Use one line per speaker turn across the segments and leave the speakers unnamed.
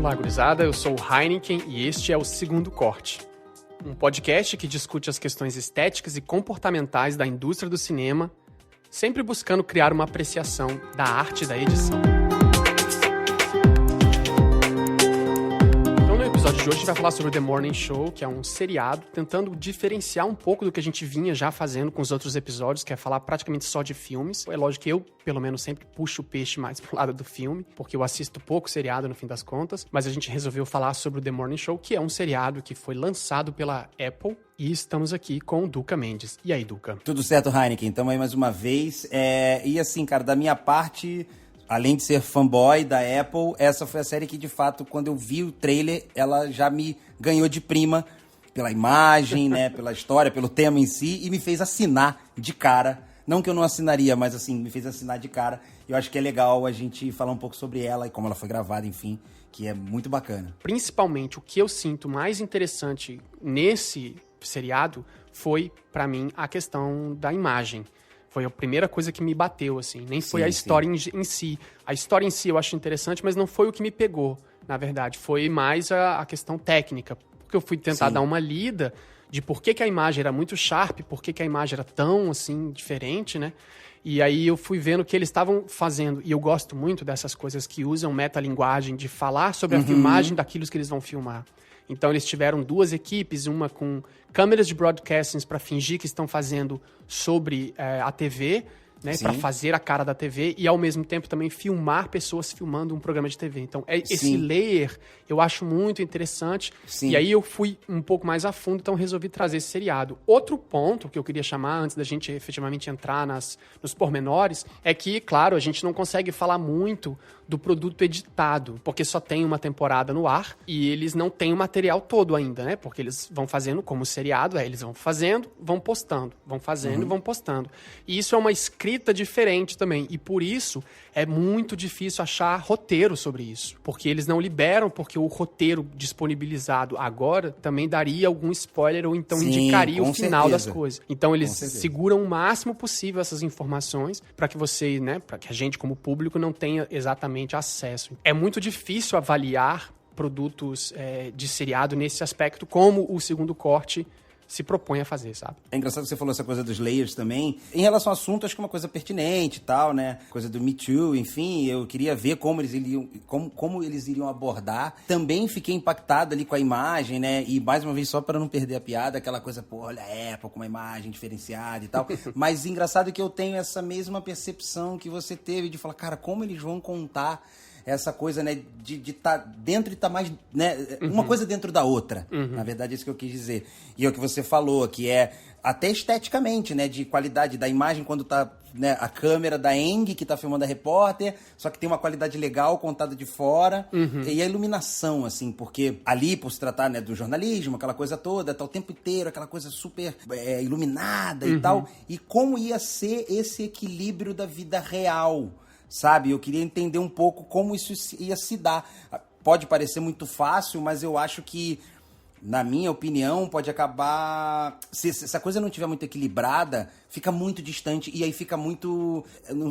Olá, gurizada, eu sou o Heineken e este é o Segundo Corte, um podcast que discute as questões estéticas e comportamentais da indústria do cinema, sempre buscando criar uma apreciação da arte da edição. Então, no episódio de hoje, a gente vai falar sobre The Morning Show, que é um seriado, tentando diferenciar um pouco do que a gente vinha já fazendo com os outros episódios, que é falar praticamente só de filmes. É lógico que eu, pelo menos, sempre puxo o peixe mais pro lado do filme, porque eu assisto pouco seriado no fim das contas, mas a gente resolveu falar sobre o The Morning Show, que é um seriado que foi lançado pela Apple, e estamos aqui com o Duca Mendes. E aí, Duca?
Tudo certo, Heineken? Estamos aí mais uma vez. E assim, cara, da minha parte, além de ser fanboy da Apple, essa foi a série que, de fato, quando eu vi o trailer, ela já me ganhou de prima pela imagem, né, pela história, pelo tema em si, e me fez assinar de cara. Não que eu não assinaria, mas assim, me fez assinar de cara. Eu acho que é legal a gente falar um pouco sobre ela e como ela foi gravada, enfim, que é muito bacana.
Principalmente, o que eu sinto mais interessante nesse seriado foi, pra mim, a questão da imagem. Foi a primeira coisa que me bateu, assim. Nem foi a história em si. A história em si eu acho interessante, mas não foi o que me pegou, na verdade. Foi mais a questão técnica. Porque eu fui tentar dar uma lida de por que a imagem era muito sharp, por que a imagem era tão, assim, diferente, né? E aí eu fui vendo o que eles estavam fazendo. E eu gosto muito dessas coisas que usam metalinguagem, de falar sobre a filmagem daquilo que eles vão filmar. Então eles tiveram duas equipes, uma com câmeras de broadcasting para fingir que estão fazendo sobre a TV, né, para fazer a cara da TV, e ao mesmo tempo também filmar pessoas filmando um programa de TV. Então, esse layer eu acho muito interessante. E aí eu fui um pouco mais a fundo, então resolvi trazer esse seriado. Outro ponto que eu queria chamar, antes da gente efetivamente entrar nos pormenores, é que, claro, a gente não consegue falar muito do produto editado, porque só tem uma temporada no ar e eles não têm o material todo ainda, né? Porque eles vão fazendo como seriado, eles vão fazendo, vão postando, vão fazendo e vão postando. E isso é uma escrita diferente também, e por isso é muito difícil achar roteiro sobre isso, porque eles não liberam, porque o roteiro disponibilizado agora também daria algum spoiler ou então indicaria o final das coisas. Então eles seguram o máximo possível essas informações para que você, né, para que a gente como público não tenha exatamente acesso. É muito difícil avaliar produtos de seriado nesse aspecto, como o Segundo Corte se propõe a fazer, sabe?
É engraçado que você falou essa coisa dos layers também. Em relação ao assunto, acho que é uma coisa pertinente e tal, né? Coisa do Me Too, enfim, eu queria ver como eles iriam abordar. Também fiquei impactado ali com a imagem, né? E mais uma vez, só para não perder a piada, aquela coisa, pô, olha a Apple com uma imagem diferenciada e tal. Mas engraçado que eu tenho essa mesma percepção que você teve de falar, cara, como eles vão contar essa coisa, né, de estar dentro e estar mais, né, uma coisa dentro da outra. Na verdade, é isso que eu quis dizer. E é o que você falou, que é até esteticamente, né, de qualidade da imagem quando tá, né, a câmera da Eng que tá filmando a repórter, só que tem uma qualidade legal contada de fora. E a iluminação, assim, porque ali, por se tratar, né, do jornalismo, aquela coisa toda, tá o tempo inteiro, aquela coisa super iluminada e tal. E como ia ser esse equilíbrio da vida real, sabe? Eu queria entender um pouco como isso ia se dar. Pode parecer muito fácil, mas eu acho que, na minha opinião, pode acabar... Se essa coisa não estiver muito equilibrada, fica muito distante e aí fica muito...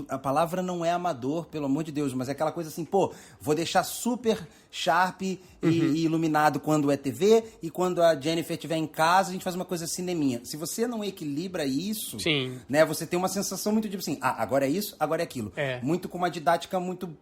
A palavra não é amador, pelo amor de Deus, mas é aquela coisa assim, pô, vou deixar super sharp e iluminado quando é TV, e quando a Jennifer estiver em casa, a gente faz uma coisa cineminha. Se você não equilibra isso, né, você tem uma sensação muito de assim, agora é isso, agora é aquilo. Muito com uma didática muito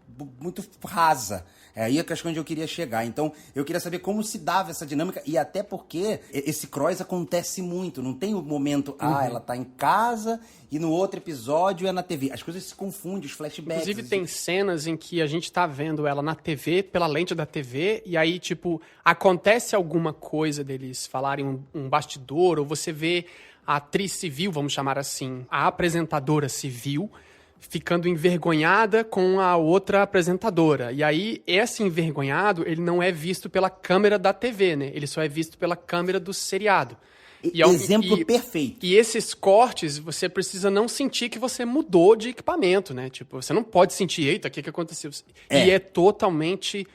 rasa. É aí que acho que onde eu queria chegar. Então, eu queria saber como se dava essa dinâmica, e até porque esse cross acontece muito. Não tem o momento, ela tá em casa e no outro episódio é na TV. As coisas se confundem, os flashbacks.
Inclusive, tem cenas em que a gente tá vendo ela na TV, pela lente da TV, e aí, tipo, acontece alguma coisa deles falarem um bastidor, ou você vê a atriz civil, vamos chamar assim, a apresentadora civil, ficando envergonhada com a outra apresentadora. E aí, esse envergonhado, ele não é visto pela câmera da TV, né? Ele só é visto pela câmera do seriado.
Exemplo perfeito.
E esses cortes, você precisa não sentir que você mudou de equipamento, né? Tipo, você não pode sentir, eita, o que aconteceu? E é totalmente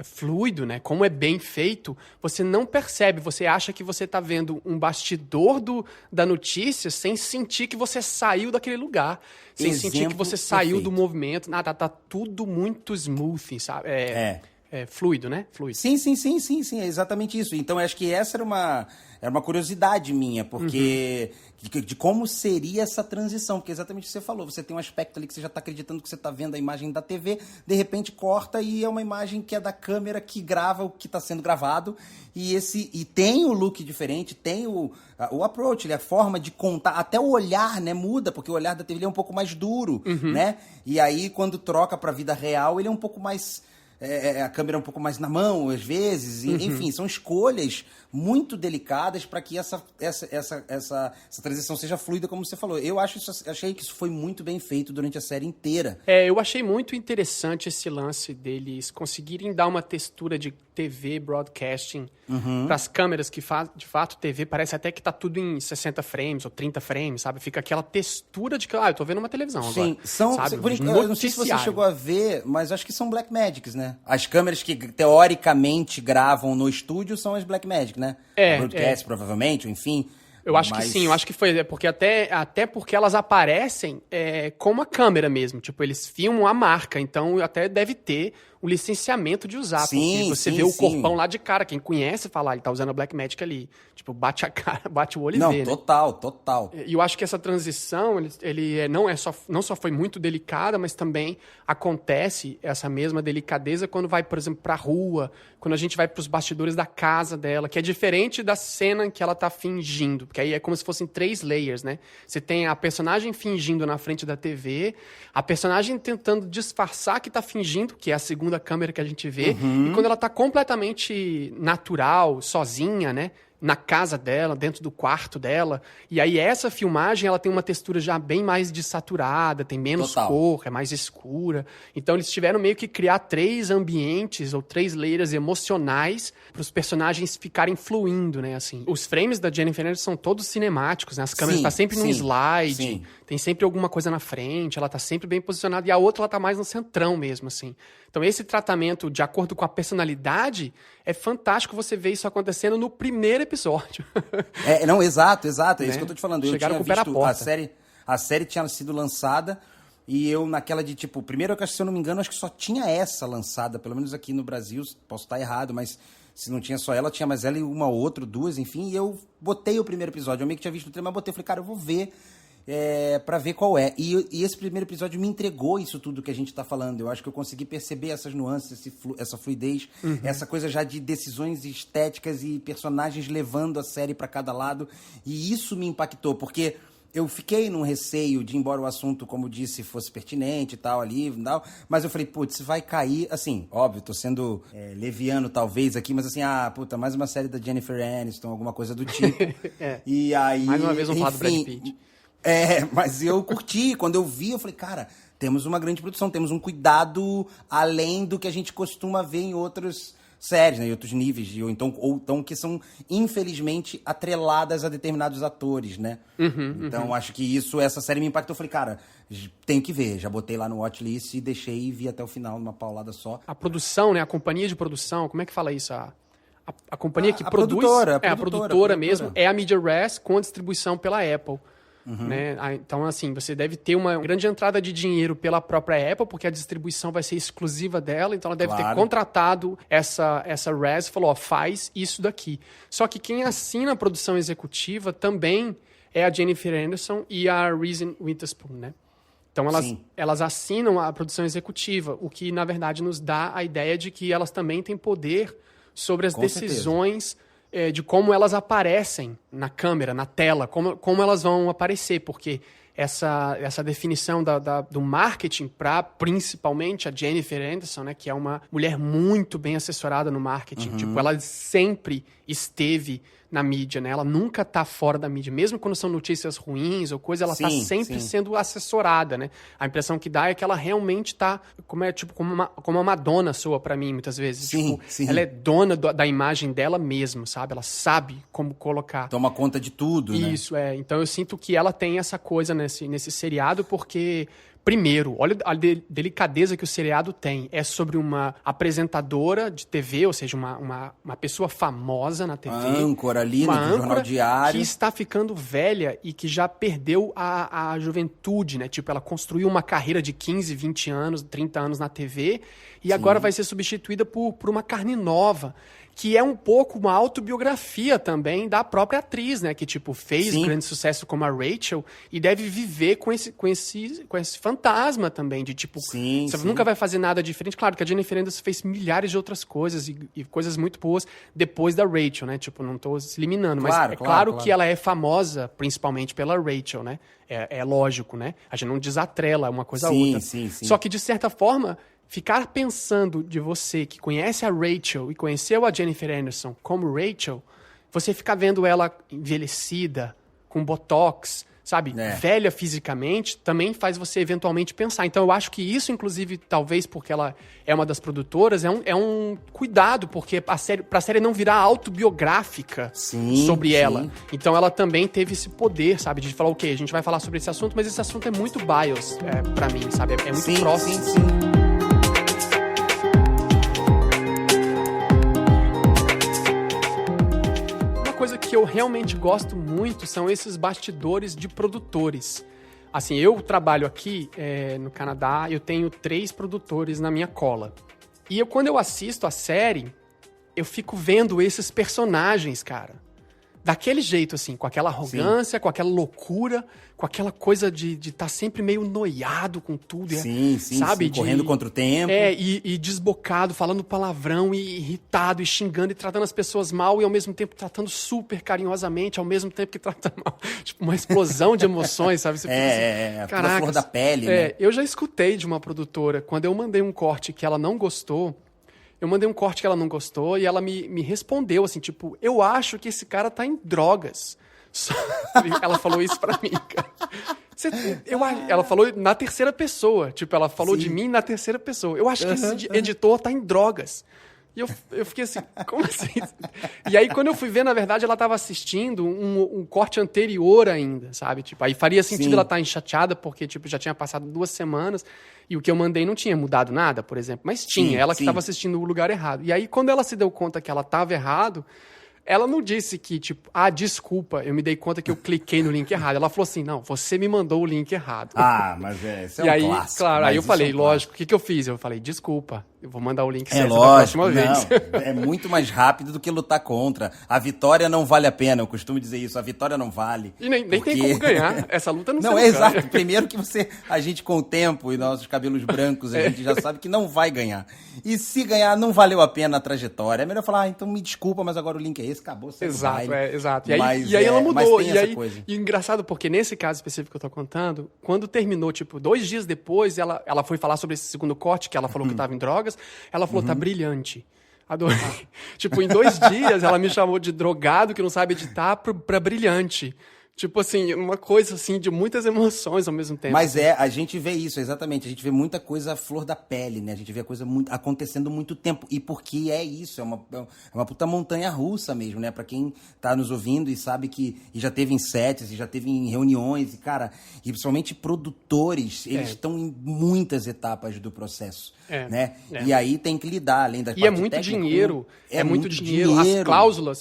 fluido, né? Como é bem feito, você não percebe, você acha que você tá vendo um bastidor da notícia sem sentir que você saiu daquele lugar, sem sentir que você saiu do movimento. Tá tudo muito smooth, sabe? fluido, né? Fluido.
Sim, é exatamente isso. Então, eu acho que essa era uma curiosidade minha, porque de como seria essa transição, porque exatamente o que você falou, você tem um aspecto ali que você já está acreditando que você está vendo a imagem da TV, de repente corta e é uma imagem que é da câmera que grava o que está sendo gravado, e tem o look diferente, tem o approach, a forma de contar, até o olhar, né, muda, porque o olhar da TV ele é um pouco mais duro, né? E aí, quando troca para a vida real, ele é um pouco mais... a câmera é um pouco mais na mão, às vezes. Enfim, são escolhas muito delicadas para que essa transição seja fluida, como você falou. Achei que isso foi muito bem feito durante a série inteira.
Eu achei muito interessante esse lance deles conseguirem dar uma textura de TV broadcasting para as câmeras que de fato TV parece até que tá tudo em 60 frames ou 30 frames, sabe? Fica aquela textura de que, eu tô vendo uma televisão agora.
Sim, sabe? Eu não sei se você chegou a ver, mas acho que são Blackmagics, né? As câmeras que teoricamente gravam no estúdio são as Blackmagic, né? Broadcast, provavelmente, enfim.
Eu acho que sim, eu acho que foi, porque até porque elas aparecem como a câmera mesmo, tipo, eles filmam a marca, então até deve ter o licenciamento de usar, porque você vê o corpão lá de cara, quem conhece fala, ele tá usando a Blackmagic ali, tipo, bate a cara, bate o olho e vê,
total.
E eu acho que essa transição, ele não só foi muito delicada, mas também acontece essa mesma delicadeza quando vai, por exemplo, pra rua, quando a gente vai pros bastidores da casa dela, que é diferente da cena que ela tá fingindo, porque aí é como se fossem 3 layers, né? Você tem a personagem fingindo na frente da TV, a personagem tentando disfarçar que tá fingindo, que é a segunda câmera que a gente vê, e quando ela tá completamente natural, sozinha, né? Na casa dela, dentro do quarto dela. E aí essa filmagem, ela tem uma textura já bem mais desaturada, tem menos cor, é mais escura. Então eles tiveram meio que criar 3 ambientes ou 3 layers emocionais para os personagens ficarem fluindo, né, assim. Os frames da Jennifer Aniston são todos cinemáticos, né? As câmeras estão sempre num slide, tem sempre alguma coisa na frente, ela tá sempre bem posicionada, e a outra ela tá mais no centrão mesmo, assim. Então esse tratamento, de acordo com a personalidade, é fantástico você ver isso acontecendo no primeiro episódio.
Exato. É isso que eu tô te falando.
Chegaram
eu tinha visto a série tinha sido lançada e eu naquela de tipo... Primeiro, se eu não me engano, acho que só tinha essa lançada, pelo menos aqui no Brasil. Posso estar errado, mas se não tinha só ela, tinha mais ela e uma outra, 2, enfim. E eu botei o primeiro episódio. Eu meio que tinha visto o trailer, mas botei. Falei, cara, eu vou ver... pra ver qual é. E esse primeiro episódio me entregou isso tudo que a gente tá falando. Eu acho que eu consegui perceber essas nuances, essa fluidez, essa coisa já de decisões estéticas e personagens levando a série pra cada lado. E isso me impactou, porque eu fiquei num receio de, embora o assunto, como disse, fosse pertinente e tal, ali e tal, mas eu falei, putz, vai cair, assim, óbvio, tô sendo leviano talvez aqui, mas assim, mais uma série da Jennifer Aniston, alguma coisa do tipo. E aí,
mais uma vez um falar do Brad Pitt.
Mas eu curti. Quando eu vi, eu falei, cara, temos uma grande produção, temos um cuidado além do que a gente costuma ver em outras séries, né, em outros níveis, ou então que são, infelizmente, atreladas a determinados atores, né? Então, acho que essa série me impactou. Eu falei, cara, tenho que ver. Já botei lá no watchlist e deixei e vi até o final, numa paulada só.
A produção, né, a companhia de produção, como é que fala isso? A companhia que produz...
A
produtora mesmo, é a Media Rest com a distribuição pela Apple. Né? Então, assim, você deve ter uma grande entrada de dinheiro pela própria Apple, porque a distribuição vai ser exclusiva dela, então ela deve ter contratado essa Res e falou, faz isso daqui. Só que quem assina a produção executiva também é a Jennifer Aniston e a Reese Witherspoon, né? Então, elas assinam a produção executiva, o que, na verdade, nos dá a ideia de que elas também têm poder sobre as decisões de como elas aparecem na câmera, na tela, como elas vão aparecer, porque essa definição do marketing para, principalmente, a Jennifer Aniston, né, que é uma mulher muito bem assessorada no marketing. Tipo, ela sempre esteve na mídia, né? Ela nunca tá fora da mídia. Mesmo quando são notícias ruins ou coisa, ela tá sempre sendo assessorada, né? A impressão que dá é que ela realmente tá... Como uma Madonna soa pra mim, muitas vezes. Ela é dona da imagem dela mesmo, sabe? Ela sabe como colocar.
Toma conta de tudo, né?
Isso, Então eu sinto que ela tem essa coisa nesse seriado, porque Primeiro, olha a delicadeza que o seriado tem. É sobre uma apresentadora de TV, ou seja, uma pessoa famosa na TV.
Uma âncora ali no Jornal Diário.
Que está ficando velha e que já perdeu a juventude, né? Tipo, ela construiu uma carreira de 15, 20 anos, 30 anos na TV e agora vai ser substituída por uma carne nova. Que é um pouco uma autobiografia também da própria atriz, né? Que, tipo, fez grande sucesso como a Rachel e deve viver com esse fantasma também, de, tipo, você nunca vai fazer nada diferente. Claro que a Jennifer Aniston fez milhares de outras coisas e coisas muito boas depois da Rachel, né? Tipo, não tô se eliminando, mas claro que ela é famosa principalmente pela Rachel, né? É lógico, né? A gente não desatrela uma coisa a outra.
Sim.
Só que, de certa forma... Ficar pensando de você que conhece a Rachel e conheceu a Jennifer Aniston como Rachel, você ficar vendo ela envelhecida, com botox, sabe? Velha fisicamente, também faz você eventualmente pensar. Então eu acho que isso, inclusive, talvez porque ela é uma das produtoras, é um cuidado, porque pra série não virar autobiográfica sobre ela. Então ela também teve esse poder, sabe? De falar, ok, a gente vai falar sobre esse assunto, mas esse assunto é muito bias pra mim, sabe? É muito próximo. Coisa que eu realmente gosto muito são esses bastidores de produtores. Assim, eu trabalho aqui no Canadá, eu tenho 3 produtores na minha cola. E quando eu assisto a série, eu fico vendo esses personagens, cara. Daquele jeito, assim, com aquela arrogância, com aquela loucura, com aquela coisa de estar sempre meio noiado com tudo. Sabe?
Correndo contra o tempo.
E desbocado, falando palavrão, e irritado, e xingando, e tratando as pessoas mal, e ao mesmo tempo tratando super carinhosamente, ao mesmo tempo que trata mal. Tipo, uma explosão de emoções, sabe? Você
fica assim, a flor da pele, né?
Eu já escutei de uma produtora, quando eu mandei um corte que ela não gostou, e ela me respondeu assim, tipo, eu acho que esse cara tá em drogas. Ela falou isso pra mim, cara. Ela falou na terceira pessoa. Tipo, ela falou de mim na terceira pessoa. Eu acho que esse editor tá em drogas. E eu fiquei assim, como assim? E aí, quando eu fui ver, na verdade, ela tava assistindo um corte anterior ainda, sabe? Tipo, aí faria sentido ela estar chateada, porque, tipo, já tinha passado 2 semanas e o que eu mandei não tinha mudado nada, por exemplo. Mas tinha, ela que estava assistindo o lugar errado. E aí, quando ela se deu conta que ela estava errado, ela não disse que, tipo, desculpa, eu me dei conta que eu cliquei no link errado. Ela falou assim, não, você me mandou o link errado.
Mas isso é um clássico.
Claro, aí eu falei, lógico, o que eu fiz? Eu falei, desculpa, eu vou mandar o link
certo da próxima vez. É muito mais rápido do que lutar contra. A vitória não vale a pena, eu costumo dizer isso, a vitória não vale.
E nem tem como ganhar, essa luta não
é exato, primeiro que a gente com o tempo e nossos cabelos brancos, a gente já sabe que não vai ganhar. E se ganhar, não valeu a pena a trajetória. É melhor falar, então me desculpa, mas agora o link é esse, acabou, você
exato.
Mas,
e aí ela mudou.
E
engraçado, porque nesse caso específico que eu tô contando, quando terminou, tipo, 2 dias depois, ela foi falar sobre esse segundo corte, que ela falou que tava em drogas, ela falou, tá brilhante. Adorei. Tipo, em 2 dias, ela me chamou de drogado, que não sabe editar, pra brilhante. Tipo assim, uma coisa assim de muitas emoções ao mesmo tempo.
Mas a gente vê isso, exatamente. A gente vê muita coisa à flor da pele, né? A gente vê a coisa acontecendo muito tempo. E porque é isso, é uma puta montanha russa mesmo, né? Pra quem tá nos ouvindo e sabe que e já teve em sets, e já teve em reuniões, e cara, e principalmente produtores, eles estão em muitas etapas do processo, né? E aí tem que lidar, além da parte
técnica. É muito dinheiro.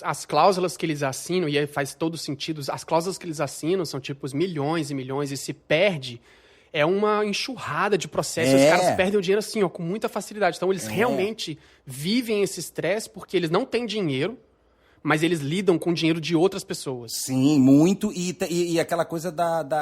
As cláusulas que eles assinam, e aí faz todo sentido, as cláusulas que eles assinam são tipo milhões e milhões, e se perde, é uma enxurrada de processos, os caras perdem o dinheiro assim, ó, com muita facilidade. Então eles realmente vivem esse estresse porque eles não têm dinheiro, mas eles lidam com o dinheiro de outras pessoas.
Sim, muito. E aquela coisa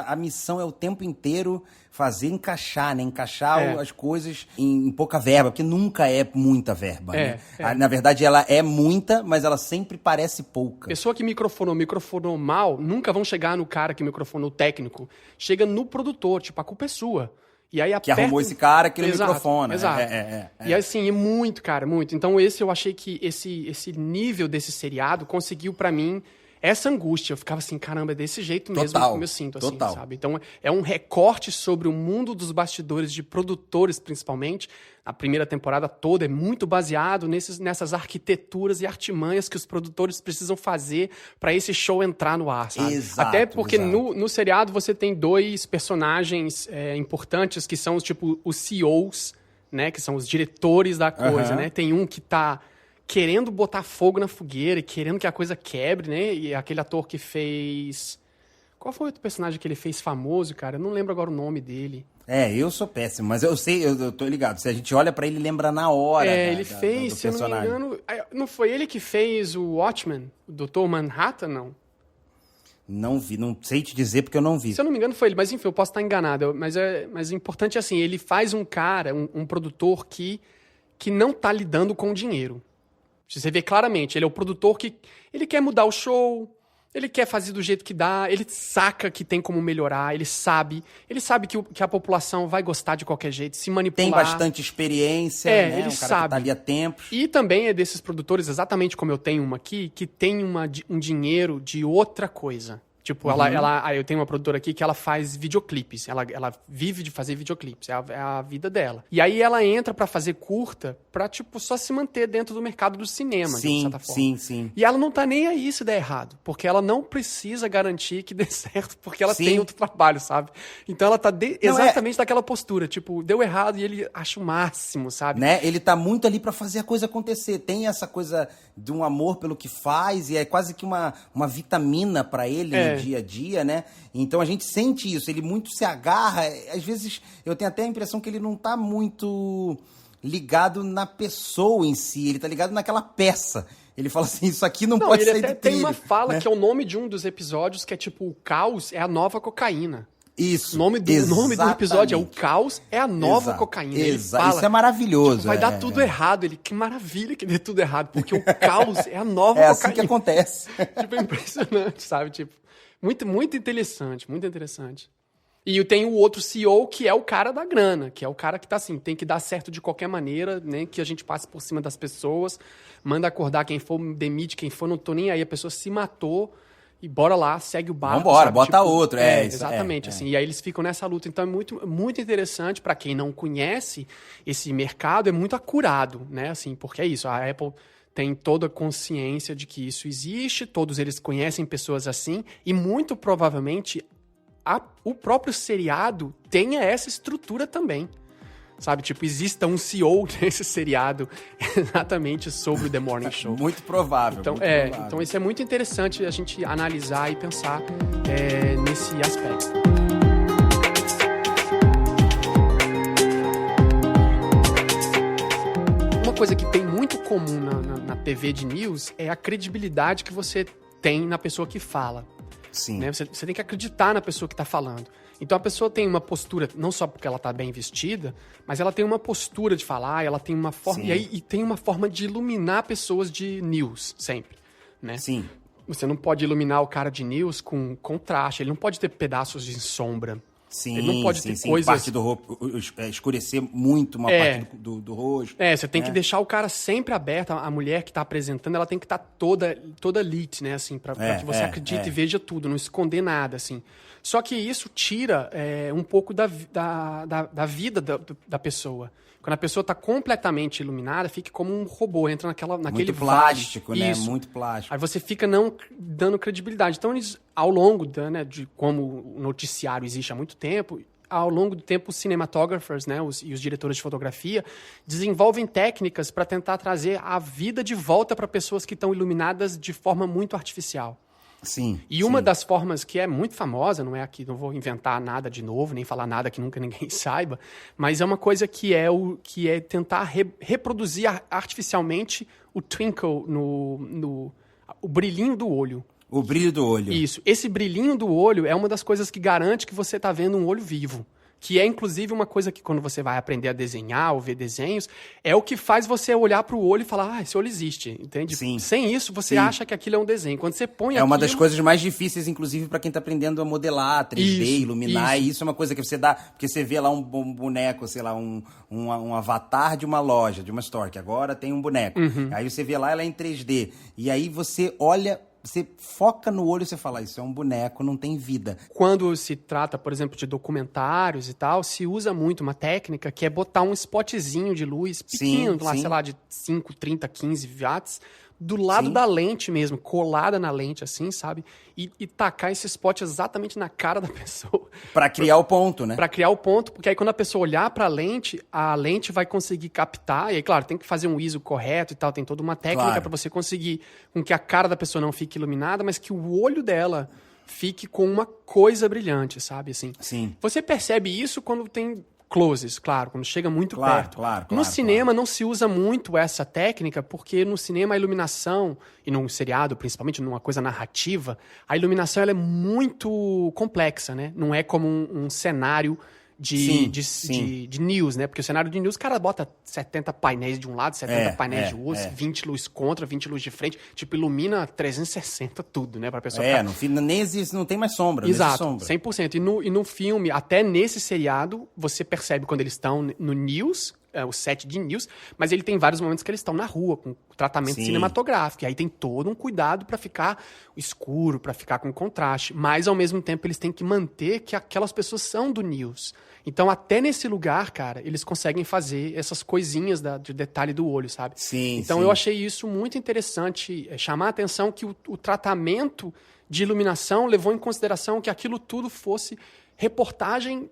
a missão é o tempo inteiro fazer encaixar, né? Encaixar as coisas em pouca verba, porque nunca é muita verba, né? Na verdade, ela é muita, mas ela sempre parece pouca.
Pessoa que microfonou mal, nunca vão chegar no cara que microfonou técnico. Chega no produtor, tipo, a culpa é sua. E aí
que arrumou esse cara que no microfone.
Exato. E assim, é muito, cara, muito. Então eu achei que esse nível desse seriado conseguiu pra mim essa angústia. Eu ficava assim, caramba, é desse jeito mesmo como eu sinto, assim,
total.
sabe? Então, é um recorte sobre o mundo dos bastidores, de produtores, principalmente. A primeira temporada toda é muito baseado nessas arquiteturas e artimanhas que os produtores precisam fazer para esse show entrar no ar, sabe?
Exato,
até porque no seriado você tem 2 personagens importantes que são, tipo, os CEOs, né? Que são os diretores da coisa, né? Tem um que tá querendo botar fogo na fogueira e querendo que a coisa quebre, né? E aquele ator que fez... Qual foi o outro personagem que ele fez famoso, cara? Eu não lembro agora o nome dele.
Eu sou péssimo, mas eu sei, eu tô ligado. Se a gente olha pra ele, lembra na hora
ele fez, se eu não me engano... Não foi ele que fez o Watchmen? O Dr. Manhattan, não?
Não vi, não sei te dizer porque eu não vi.
Se eu não me engano foi ele, mas enfim, eu posso estar enganado. Mas o importante é assim, ele faz um cara, um produtor que não tá lidando com dinheiro. Você vê claramente, ele é o produtor que ele quer mudar o show, ele quer fazer do jeito que dá, ele saca que tem como melhorar, ele sabe que a população vai gostar de qualquer jeito, se manipular.
Tem bastante experiência, né?
Ele
um cara
sabe.
Que tá ali há tempos.
E também é desses produtores, exatamente como eu tenho uma aqui, que tem um dinheiro de outra coisa. Tipo, eu tenho uma produtora aqui que ela faz videoclipes. Ela vive de fazer videoclipes. É a vida dela. E aí ela entra pra fazer curta pra, tipo, só se manter dentro do mercado do cinema, de certa forma.
Sim.
E ela não tá nem aí se der errado. Porque ela não precisa garantir que dê certo, porque ela tem outro trabalho, sabe? Então ela tá exatamente daquela postura. Tipo, deu errado e ele acha o máximo, sabe?
Né? Ele tá muito ali pra fazer a coisa acontecer. Tem essa coisa de um amor pelo que faz e é quase que uma vitamina pra ele no dia a dia, né? Então a gente sente isso, ele muito se agarra, às vezes eu tenho até a impressão que ele não tá muito ligado na pessoa em si, ele tá ligado naquela peça. Ele fala assim, isso aqui não pode sair do trilho.
Tem uma fala, né? Que é o nome de um dos episódios, que é tipo, o caos é a nova cocaína.
Isso,
o nome do episódio é o caos é a nova cocaína. Ele fala,
isso é maravilhoso.
Tipo, vai dar tudo errado. Que maravilha que dê tudo errado, porque o caos é a nova cocaína.
É assim que acontece.
Tipo, é impressionante, sabe? Tipo, muito, muito interessante, muito interessante. E tem o outro CEO, que é o cara da grana, que é o cara que tá assim, tem que dar certo de qualquer maneira, né? Que a gente passe por cima das pessoas, manda acordar quem for, demite quem for, não tô nem aí, a pessoa se matou e bora lá, segue o barco.
Vambora,
sabe?
bota
tipo,
outro.
Exatamente, assim. E aí eles ficam nessa luta. Então é muito, muito interessante para quem não conhece esse mercado, é muito acurado, né? Assim, porque é isso, a Apple tem toda a consciência de que isso existe, todos eles conhecem pessoas assim, e muito provavelmente o próprio seriado tenha essa estrutura também. Sabe, tipo, exista um CEO nesse seriado exatamente sobre o The Morning Show.
Muito provável.
Então,
muito provável.
Então isso é muito interessante a gente analisar e pensar nesse aspecto. Uma coisa que tem muito comum na TV de news é a credibilidade que você tem na pessoa que fala.
Sim.
Né? Você tem que acreditar na pessoa que está falando. Então a pessoa tem uma postura, não só porque ela está bem vestida, mas ela tem uma postura de falar, ela tem uma forma. E tem uma forma de iluminar pessoas de news, sempre. Né?
Sim.
Você não pode iluminar o cara de news com contraste, ele não pode ter pedaços de sombra.
Sim,
ele não pode ter coisas...
parte do rosto, escurecer muito uma parte do rosto.
Você tem que deixar o cara sempre aberto. A mulher que está apresentando, ela tem que estar toda lit, né? Assim, para que você acredite e veja tudo, não esconder nada, assim. Só que isso tira um pouco da vida da pessoa. Quando a pessoa está completamente iluminada, fica como um robô, entra naquele
muito plástico,
vale.
né?
Isso.
Muito plástico.
Aí você fica não dando credibilidade. Então, eles, ao longo de como o noticiário existe há muito tempo, ao longo do tempo, os cinematógrafos, né, e os diretores de fotografia desenvolvem técnicas para tentar trazer a vida de volta para pessoas que estão iluminadas de forma muito artificial.
Sim.
E uma das formas que é muito famosa, não é aqui, não vou inventar nada de novo, nem falar nada que nunca ninguém saiba, mas é uma coisa que é tentar reproduzir artificialmente o twinkle o brilhinho do olho.
O brilho do olho.
Isso. Esse brilhinho do olho é uma das coisas que garante que você está vendo um olho vivo. Que é, inclusive, uma coisa que quando você vai aprender a desenhar ou ver desenhos, é o que faz você olhar para o olho e falar, esse olho existe, entende?
Sim.
Sem isso, você acha que aquilo é um desenho. Quando você põe
uma das coisas mais difíceis, inclusive, para quem está aprendendo a modelar, 3D, iluminar. E isso é uma coisa que você dá... Porque você vê lá um boneco, sei lá, um avatar de uma loja, de uma store, que agora tem um boneco. Aí você vê lá, ela é em 3D. E aí você olha você foca no olho e você fala, isso é um boneco, não tem vida.
Quando se trata, por exemplo, de documentários e tal, se usa muito uma técnica que é botar um spotzinho de luz pequeno, lá, sei lá, de 5, 30, 15 watts, do lado da lente mesmo, colada na lente, assim, sabe? E tacar esse spot exatamente na cara da pessoa.
Pra criar o ponto, né?
Pra criar o ponto, porque aí quando a pessoa olhar pra lente, a lente vai conseguir captar, e aí, claro, tem que fazer um ISO correto e tal, tem toda uma técnica pra você conseguir com que a cara da pessoa não fique iluminada, mas que o olho dela fique com uma coisa brilhante, sabe? Assim.
Sim.
Você percebe isso quando tem closes, claro, quando chega muito perto. No cinema não se usa muito essa técnica, porque no cinema a iluminação, e num seriado, principalmente numa coisa narrativa, a iluminação ela é muito complexa, né? Não é como um cenário de news, né? Porque o cenário de news, o cara bota 70 painéis de um lado, 70 painéis de outro, 20 luz contra, 20 luz de frente, tipo, ilumina 360 tudo, né? Pra pessoa ficar...
nem existe, não tem mais sombra.
Exato,
não existe sombra.
100%. E no filme, até nesse seriado, você percebe quando eles estão no news, o set de news, mas ele tem vários momentos que eles estão na rua, com tratamento cinematográfico. E aí tem todo um cuidado pra ficar escuro, pra ficar com contraste. Mas, ao mesmo tempo, eles têm que manter que aquelas pessoas são do news. Então, até nesse lugar, cara, eles conseguem fazer essas coisinhas de detalhe do olho, sabe? Então, eu achei isso muito interessante, chamar a atenção que o tratamento de iluminação levou em consideração que aquilo tudo fosse reportagens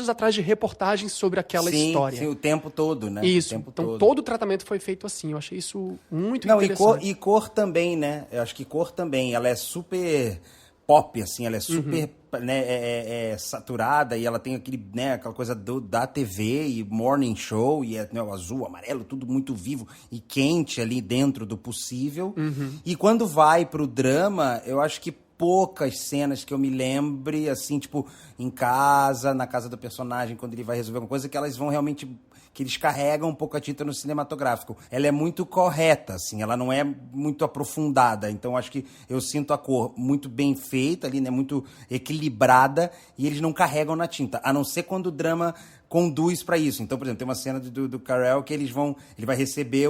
atrás de reportagens sobre aquela história.
Sim, o tempo todo, né?
Isso. Então, todo o tratamento foi feito assim. Eu achei isso muito interessante.
E cor também, né? Eu acho que cor também. Ela é super pop, assim. Ela é super saturada e ela tem aquela coisa da TV e morning show e o azul, amarelo, tudo muito vivo e quente ali dentro do possível. E quando vai pro drama, eu acho que poucas cenas que eu me lembre, assim, tipo, em casa, na casa do personagem, quando ele vai resolver alguma coisa, que elas vão realmente... que eles carregam um pouco a tinta no cinematográfico. Ela é muito correta, assim, ela não é muito aprofundada. Então, acho que eu sinto a cor muito bem feita ali, né? Muito equilibrada, e eles não carregam na tinta. A não ser quando o drama conduz para isso. Então, por exemplo, tem uma cena do Carell que ele vai receber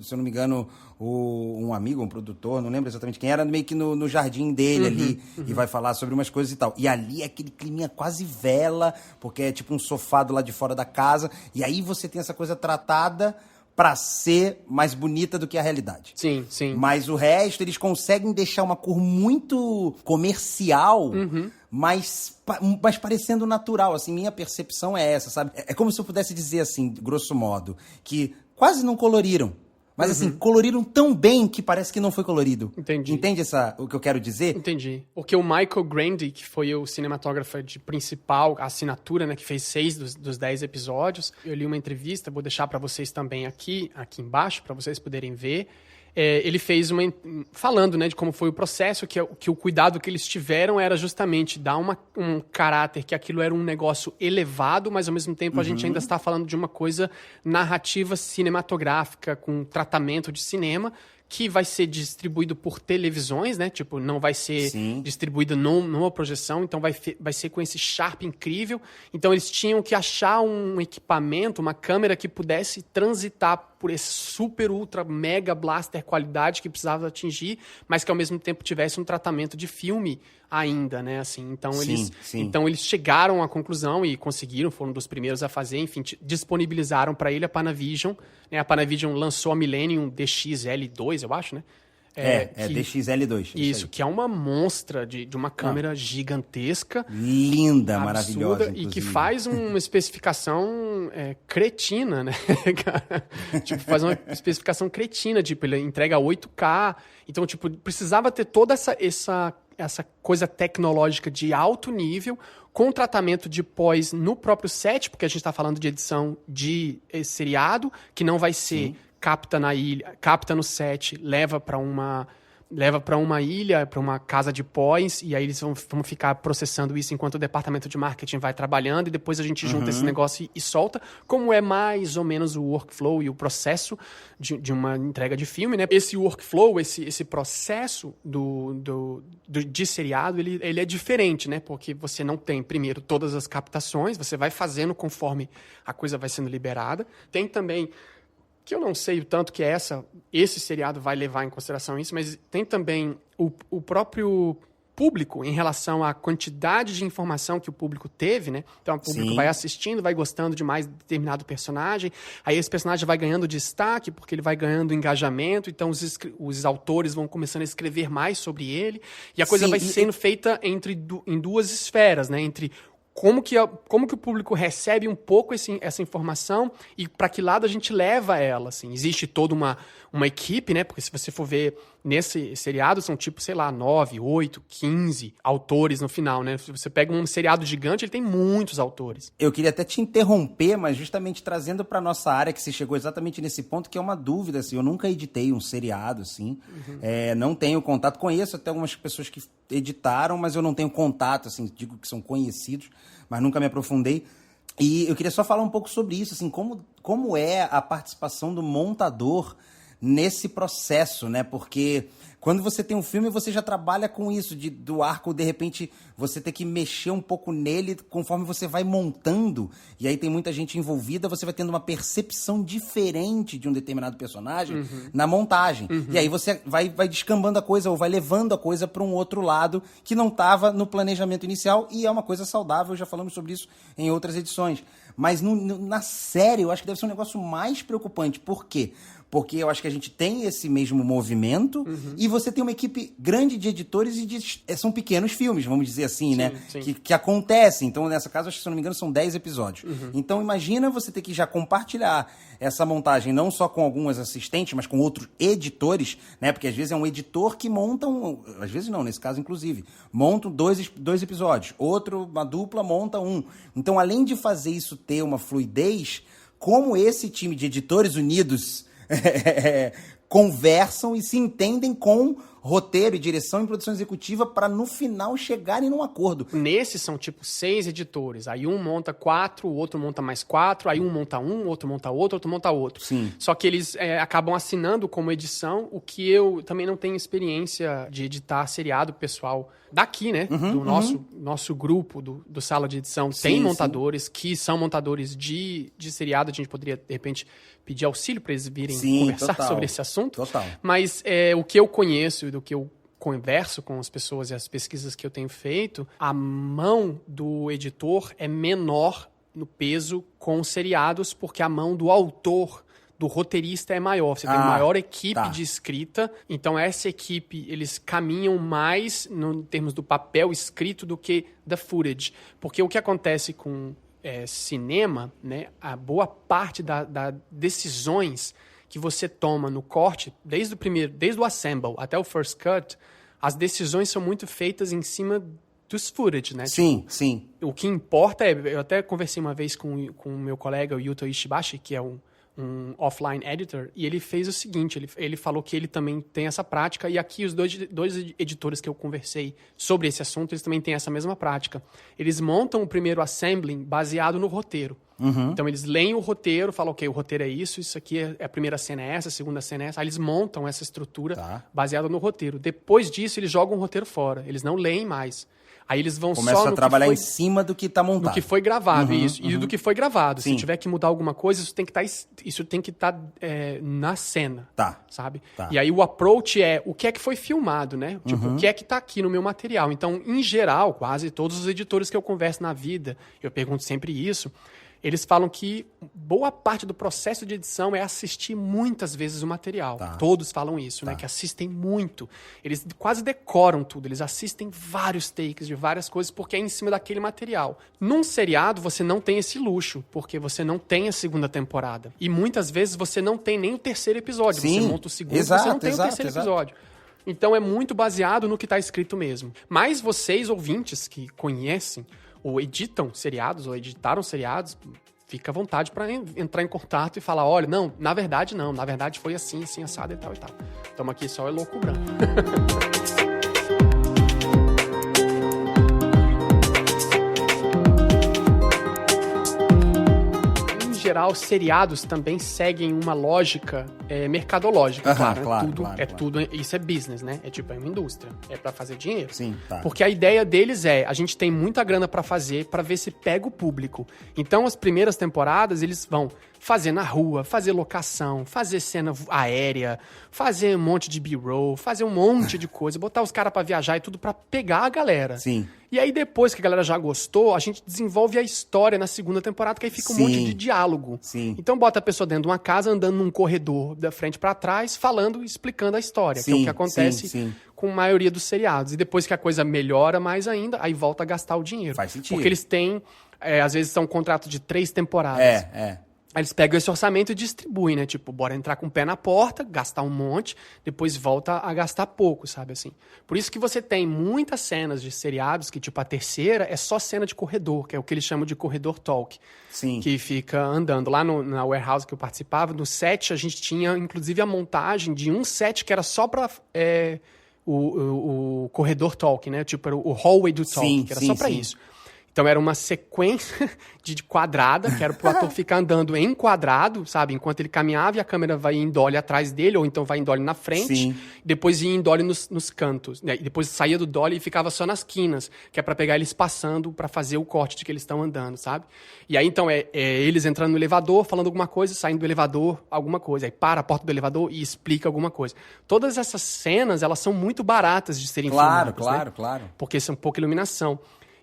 se eu não me engano, um amigo, um produtor, não lembro exatamente quem era, meio que no jardim dele ali, e vai falar sobre umas coisas e tal. E ali é aquele climinha quase vela, porque é tipo um sofá do lado de fora da casa, e aí você tem essa coisa tratada pra ser mais bonita do que a realidade.
Sim.
Mas o resto, eles conseguem deixar uma cor muito comercial, mas parecendo natural, assim, minha percepção é essa, sabe? É como se eu pudesse dizer, assim, grosso modo, que quase não coloriram. Mas, assim, coloriram tão bem que parece que não foi colorido.
Entendi.
Entende o que eu quero dizer?
Entendi. Porque o Michael Grandi, que foi o cinematógrafo de principal, a assinatura, né, que fez 6 dos 10 episódios, eu li uma entrevista, vou deixar pra vocês também aqui embaixo, pra vocês poderem ver. Ele fez falando, né, de como foi o processo, que o cuidado que eles tiveram era justamente dar um caráter que aquilo era um negócio elevado, mas ao mesmo tempo a gente ainda está falando de uma coisa narrativa cinematográfica, com tratamento de cinema, que vai ser distribuído por televisões, né? Tipo, não vai ser distribuído numa projeção, então vai ser com esse Sharp incrível. Então eles tinham que achar um equipamento, uma câmera que pudesse transitar por esse super, ultra, mega blaster qualidade que precisava atingir, mas que ao mesmo tempo tivesse um tratamento de filme ainda, né? Assim, então eles chegaram à conclusão e conseguiram, foram dos primeiros a fazer, enfim, disponibilizaram para ele a Panavision, né? A Panavision lançou a Millennium DXL2, eu acho, né?
DXL2.
Isso, que é uma monstra de uma câmera gigantesca.
Linda,
absurda,
maravilhosa, inclusive.
E que faz uma especificação cretina, né? Tipo, faz uma especificação cretina, tipo, ele entrega 8K. Então, tipo, precisava ter toda essa coisa tecnológica de alto nível, com tratamento de pós no próprio set, porque a gente está falando de edição de seriado, que não vai ser... capta na ilha, capta no set, leva para uma ilha, para uma casa de pós, e aí eles vão ficar processando isso enquanto o departamento de marketing vai trabalhando, e depois a gente junta esse negócio e solta, como é mais ou menos o workflow e o processo de uma entrega de filme, né? Esse workflow, esse processo de seriado, ele é diferente, né? Porque você não tem, primeiro, todas as captações, você vai fazendo conforme a coisa vai sendo liberada. Tem também que eu não sei o tanto que esse seriado vai levar em consideração isso, mas tem também o próprio público em relação à quantidade de informação que o público teve, né? Então, o público vai assistindo, vai gostando de mais determinado personagem, aí esse personagem vai ganhando destaque, porque ele vai ganhando engajamento, então os autores vão começando a escrever mais sobre ele, e a coisa vai sendo feita em duas esferas, né? Entre como que o público recebe um pouco essa informação e para que lado a gente leva ela, assim. Existe toda uma equipe, né? Porque se você for ver nesse seriado, são tipo, sei lá, 9, 8, 15 autores no final, né? Se você pega um seriado gigante, ele tem muitos autores.
Eu queria até te interromper, mas justamente trazendo para nossa área, que você chegou exatamente nesse ponto, que é uma dúvida, assim. Eu nunca editei um seriado, assim. Não tenho contato. Conheço até algumas pessoas que editaram, mas eu não tenho contato, assim. Digo que são conhecidos, mas nunca me aprofundei. E eu queria só falar um pouco sobre isso, assim, como é a participação do montador nesse processo, né? Porque quando você tem um filme, você já trabalha com isso, do arco, de repente, você ter que mexer um pouco nele conforme você vai montando, e aí tem muita gente envolvida, você vai tendo uma percepção diferente de um determinado personagem na montagem. E aí você vai descambando a coisa, ou vai levando a coisa para um outro lado que não estava no planejamento inicial, e é uma coisa saudável, já falamos sobre isso em outras edições. Mas na série, eu acho que deve ser um negócio mais preocupante. Por quê? Porque eu acho que a gente tem esse mesmo movimento e você tem uma equipe grande de editores e são pequenos filmes, vamos dizer assim, né?
Sim.
Que acontecem. Então, nessa casa, acho que, se eu não me engano, são 10 episódios. Então, imagina você ter que já compartilhar essa montagem não só com algumas assistentes, mas com outros editores, né? Porque às vezes é um editor que monta às vezes não, nesse caso, inclusive. Montam dois episódios. Uma dupla monta um. Então, além de fazer isso ter uma fluidez, como esse time de editores unidos conversam e se entendem com roteiro e direção e produção executiva para no final chegarem num acordo.
Nesses são tipo 6 editores, aí um monta 4, o outro monta mais 4, aí um monta outro monta outro monta outro.
Sim.
Só que eles acabam assinando como edição, o que eu também não tenho experiência de editar seriado pessoal daqui, né? Do nosso grupo, do Sala de Edição. Tem montadores que são montadores de seriado, a gente poderia, de repente, pedir auxílio para eles virem conversar sobre esse assunto.
Total.
Mas o que eu conheço e do que eu converso com as pessoas e as pesquisas que eu tenho feito, a mão do editor é menor no peso com os seriados, porque a mão do autor, do roteirista é maior. Você tem uma maior equipe de escrita, então essa equipe, eles caminham mais em termos do papel escrito do que da footage. Porque o que acontece com cinema, né, a boa parte das decisões que você toma no corte, desde o assemble até o first cut, as decisões são muito feitas em cima dos footage, né?
Sim, sim.
O que importa eu até conversei uma vez com o meu colega, o Yuto Ishibashi, que é um offline editor, e ele fez o seguinte, ele falou que ele também tem essa prática, e aqui os dois editores que eu conversei sobre esse assunto, eles também têm essa mesma prática. Eles montam o primeiro assembling baseado no roteiro. Então, eles leem o roteiro, falam, ok, o roteiro é isso aqui a primeira cena é essa, a segunda cena é essa. Aí eles montam essa estrutura baseada no roteiro. Depois disso, eles jogam o roteiro fora. Eles não leem mais. Aí eles vão
Começa
só
a trabalhar em cima do que está montado.
Do que foi gravado, isso. E do que foi gravado. Sim. Se tiver que mudar alguma coisa, isso tem que estar na cena. Sabe? E aí o approach é o que é que foi filmado, né? Tipo, o que é que está aqui no meu material. Então, em geral, quase todos os editores que eu converso na vida, eu pergunto sempre isso, eles falam que boa parte do processo de edição é assistir muitas vezes o material. Todos falam isso, né? Que assistem muito. Eles quase decoram tudo. Eles assistem vários takes de várias coisas porque é em cima daquele material. Num seriado, você não tem esse luxo, porque você não tem a segunda temporada. E muitas vezes você não tem nem o terceiro episódio. Sim. Você monta o segundo, você não tem o terceiro episódio. Então é muito baseado no que está escrito mesmo. Mas vocês, ouvintes, que conhecem ou editam seriados, ou editaram seriados, fica à vontade para entrar em contato e falar, olha, não, na verdade foi assim, assim, assado e tal e tal. Estamos aqui só loucubrando. Em geral, seriados também seguem uma lógica mercadológica, claro. Isso é business, né? É uma indústria. É pra fazer dinheiro.
Sim,
Porque a ideia deles a gente tem muita grana pra fazer pra ver se pega o público. Então, as primeiras temporadas, eles vão fazer na rua, fazer locação, fazer cena aérea, fazer um monte de B-roll, fazer um monte de coisa, botar os caras pra viajar e tudo pra pegar a galera.
Sim.
E aí depois que a galera já gostou, a gente desenvolve a história na segunda temporada, que aí fica um monte de diálogo.
Sim.
Então bota a pessoa dentro de uma casa, andando num corredor da frente pra trás, falando e explicando a história, que é o que acontece com a maioria dos seriados. E depois que a coisa melhora mais ainda, aí volta a gastar o dinheiro.
Faz sentido.
Porque eles têm, às vezes são contratos de 3 temporadas. Aí eles pegam esse orçamento e distribuem, né? Tipo, bora entrar com o pé na porta, gastar um monte, depois volta a gastar pouco, sabe assim? Por isso que você tem muitas cenas de seriados que, tipo, a terceira é só cena de corredor, que é o que eles chamam de corredor talk.
Sim.
Que fica andando. Lá na warehouse que eu participava, no set a gente tinha, inclusive, a montagem de um set que era só pra o corredor talk, né? Tipo, era o hallway do talk, que era só pra isso. Então era uma sequência de quadrada, que era pro ator ficar andando em quadrado, sabe? Enquanto ele caminhava e a câmera vai em dolly atrás dele, ou então vai em dolly na frente, depois ia em dolly nos cantos, né? E depois saía do dolly e ficava só nas quinas, que é pra pegar eles passando pra fazer o corte de que eles estão andando, sabe? E aí então é eles entrando no elevador, falando alguma coisa, saindo do elevador, alguma coisa. Aí para a porta do elevador e explica alguma coisa. Todas essas cenas, elas são muito baratas de serem filmadas,
Claro.
Porque são pouca iluminação.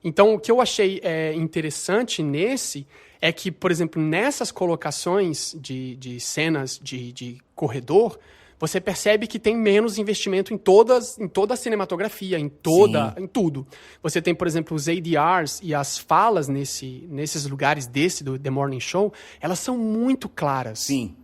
Então, o que eu achei interessante nesse é que, por exemplo, nessas colocações de cenas de corredor, você percebe que tem menos investimento em toda a cinematografia, em tudo. Você tem, por exemplo, os ADRs e as falas nesses lugares do The Morning Show, elas são muito claras.
Sim.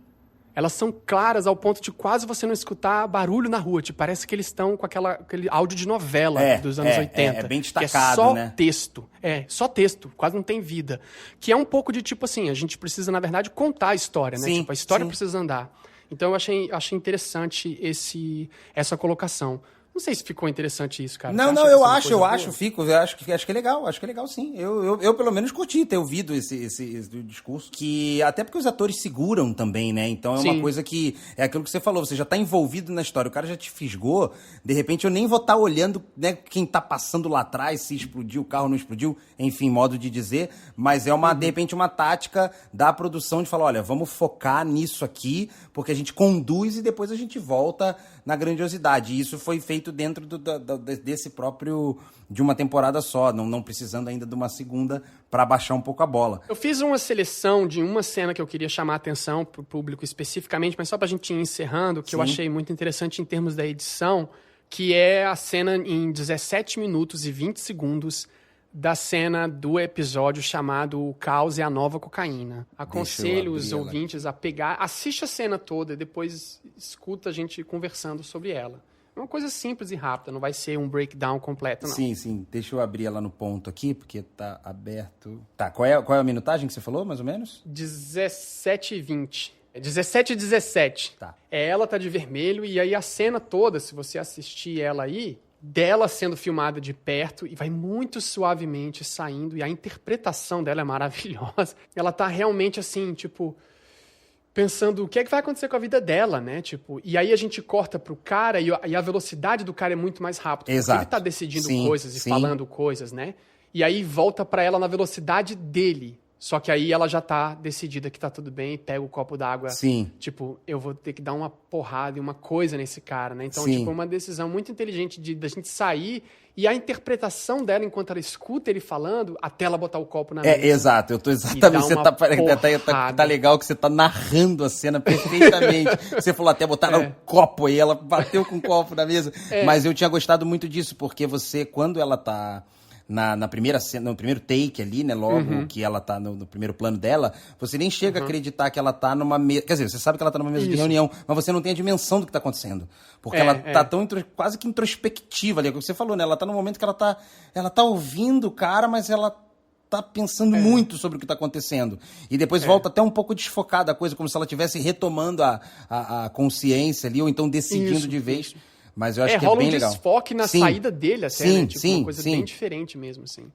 Elas são claras ao ponto de quase você não escutar barulho na rua. Tipo, parece que eles estão com aquele áudio de novela dos anos 80.
É bem destacado,
que é só
né?
texto. Só texto. Quase não tem vida. Que é um pouco de tipo assim, a gente precisa, na verdade, contar a história, né? Tipo, a história precisa andar. Então eu achei interessante essa colocação. Não sei se ficou interessante isso, cara.
Eu acho que é legal, sim. Eu pelo menos curti ter ouvido esse discurso, que até porque os atores seguram também, né? Então é uma coisa que, é aquilo que você falou, você já tá envolvido na história, o cara já te fisgou, de repente eu nem vou estar olhando, né, quem tá passando lá atrás, se explodiu o carro, não explodiu, enfim, modo de dizer, mas é de repente uma tática da produção de falar, olha, vamos focar nisso aqui, porque a gente conduz e depois a gente volta na grandiosidade. E isso foi feito dentro desse próprio, de uma temporada só, não precisando ainda de uma segunda para baixar um pouco a bola.
Eu fiz uma seleção de uma cena que eu queria chamar a atenção pro público especificamente, mas só pra gente ir encerrando, que eu achei muito interessante em termos da edição, que é a cena em 17 minutos e 20 segundos da cena do episódio chamado O Caos é a Nova Cocaína. Aconselho os ouvintes a pegar, assiste a cena toda e depois escuta a gente conversando sobre ela. É uma coisa simples e rápida, não vai ser um breakdown completo, não.
Sim. Deixa eu abrir ela no ponto aqui, porque tá aberto. Tá, qual é a minutagem que você falou, mais ou menos?
17 e 20. 17 e 17.
Tá.
Ela tá de vermelho e aí a cena toda, se você assistir ela aí, dela sendo filmada de perto e vai muito suavemente saindo e a interpretação dela é maravilhosa. Ela tá realmente assim, tipo, pensando o que é que vai acontecer com a vida dela, né? Tipo, e aí a gente corta pro cara e a velocidade do cara é muito mais rápida.
Exato.
Porque ele tá decidindo coisas e falando coisas, né? E aí volta pra ela na velocidade dele. Só que aí ela já tá decidida que tá tudo bem e pega o copo d'água.
Sim.
Tipo, eu vou ter que dar uma porrada e uma coisa nesse cara, né? Então, tipo, é uma decisão muito inteligente da gente sair e a interpretação dela enquanto ela escuta ele falando, até ela botar o copo na mesa.
Exato. Eu tô exatamente... Você tá legal que você tá narrando a cena perfeitamente. Você falou até botar o copo aí, ela bateu com o copo na mesa. Mas eu tinha gostado muito disso, porque você, quando ela tá... Na primeira cena, no primeiro take ali, né? Logo que ela tá no primeiro plano dela, você nem chega a acreditar que ela tá numa mesa. Quer dizer, você sabe que ela tá numa mesa de reunião, mas você não tem a dimensão do que tá acontecendo. Porque ela tá tão quase que introspectiva ali. É o que você falou, né? Ela tá num momento que ela tá ouvindo o cara, mas ela tá pensando muito sobre o que tá acontecendo. E depois volta até um pouco desfocada a coisa, como se ela estivesse retomando a consciência ali, ou então decidindo de vez. Isso. Mas eu acho que é bem legal.
Rola um desfoque na saída dele até, né? Tipo, uma coisa bem diferente mesmo, assim.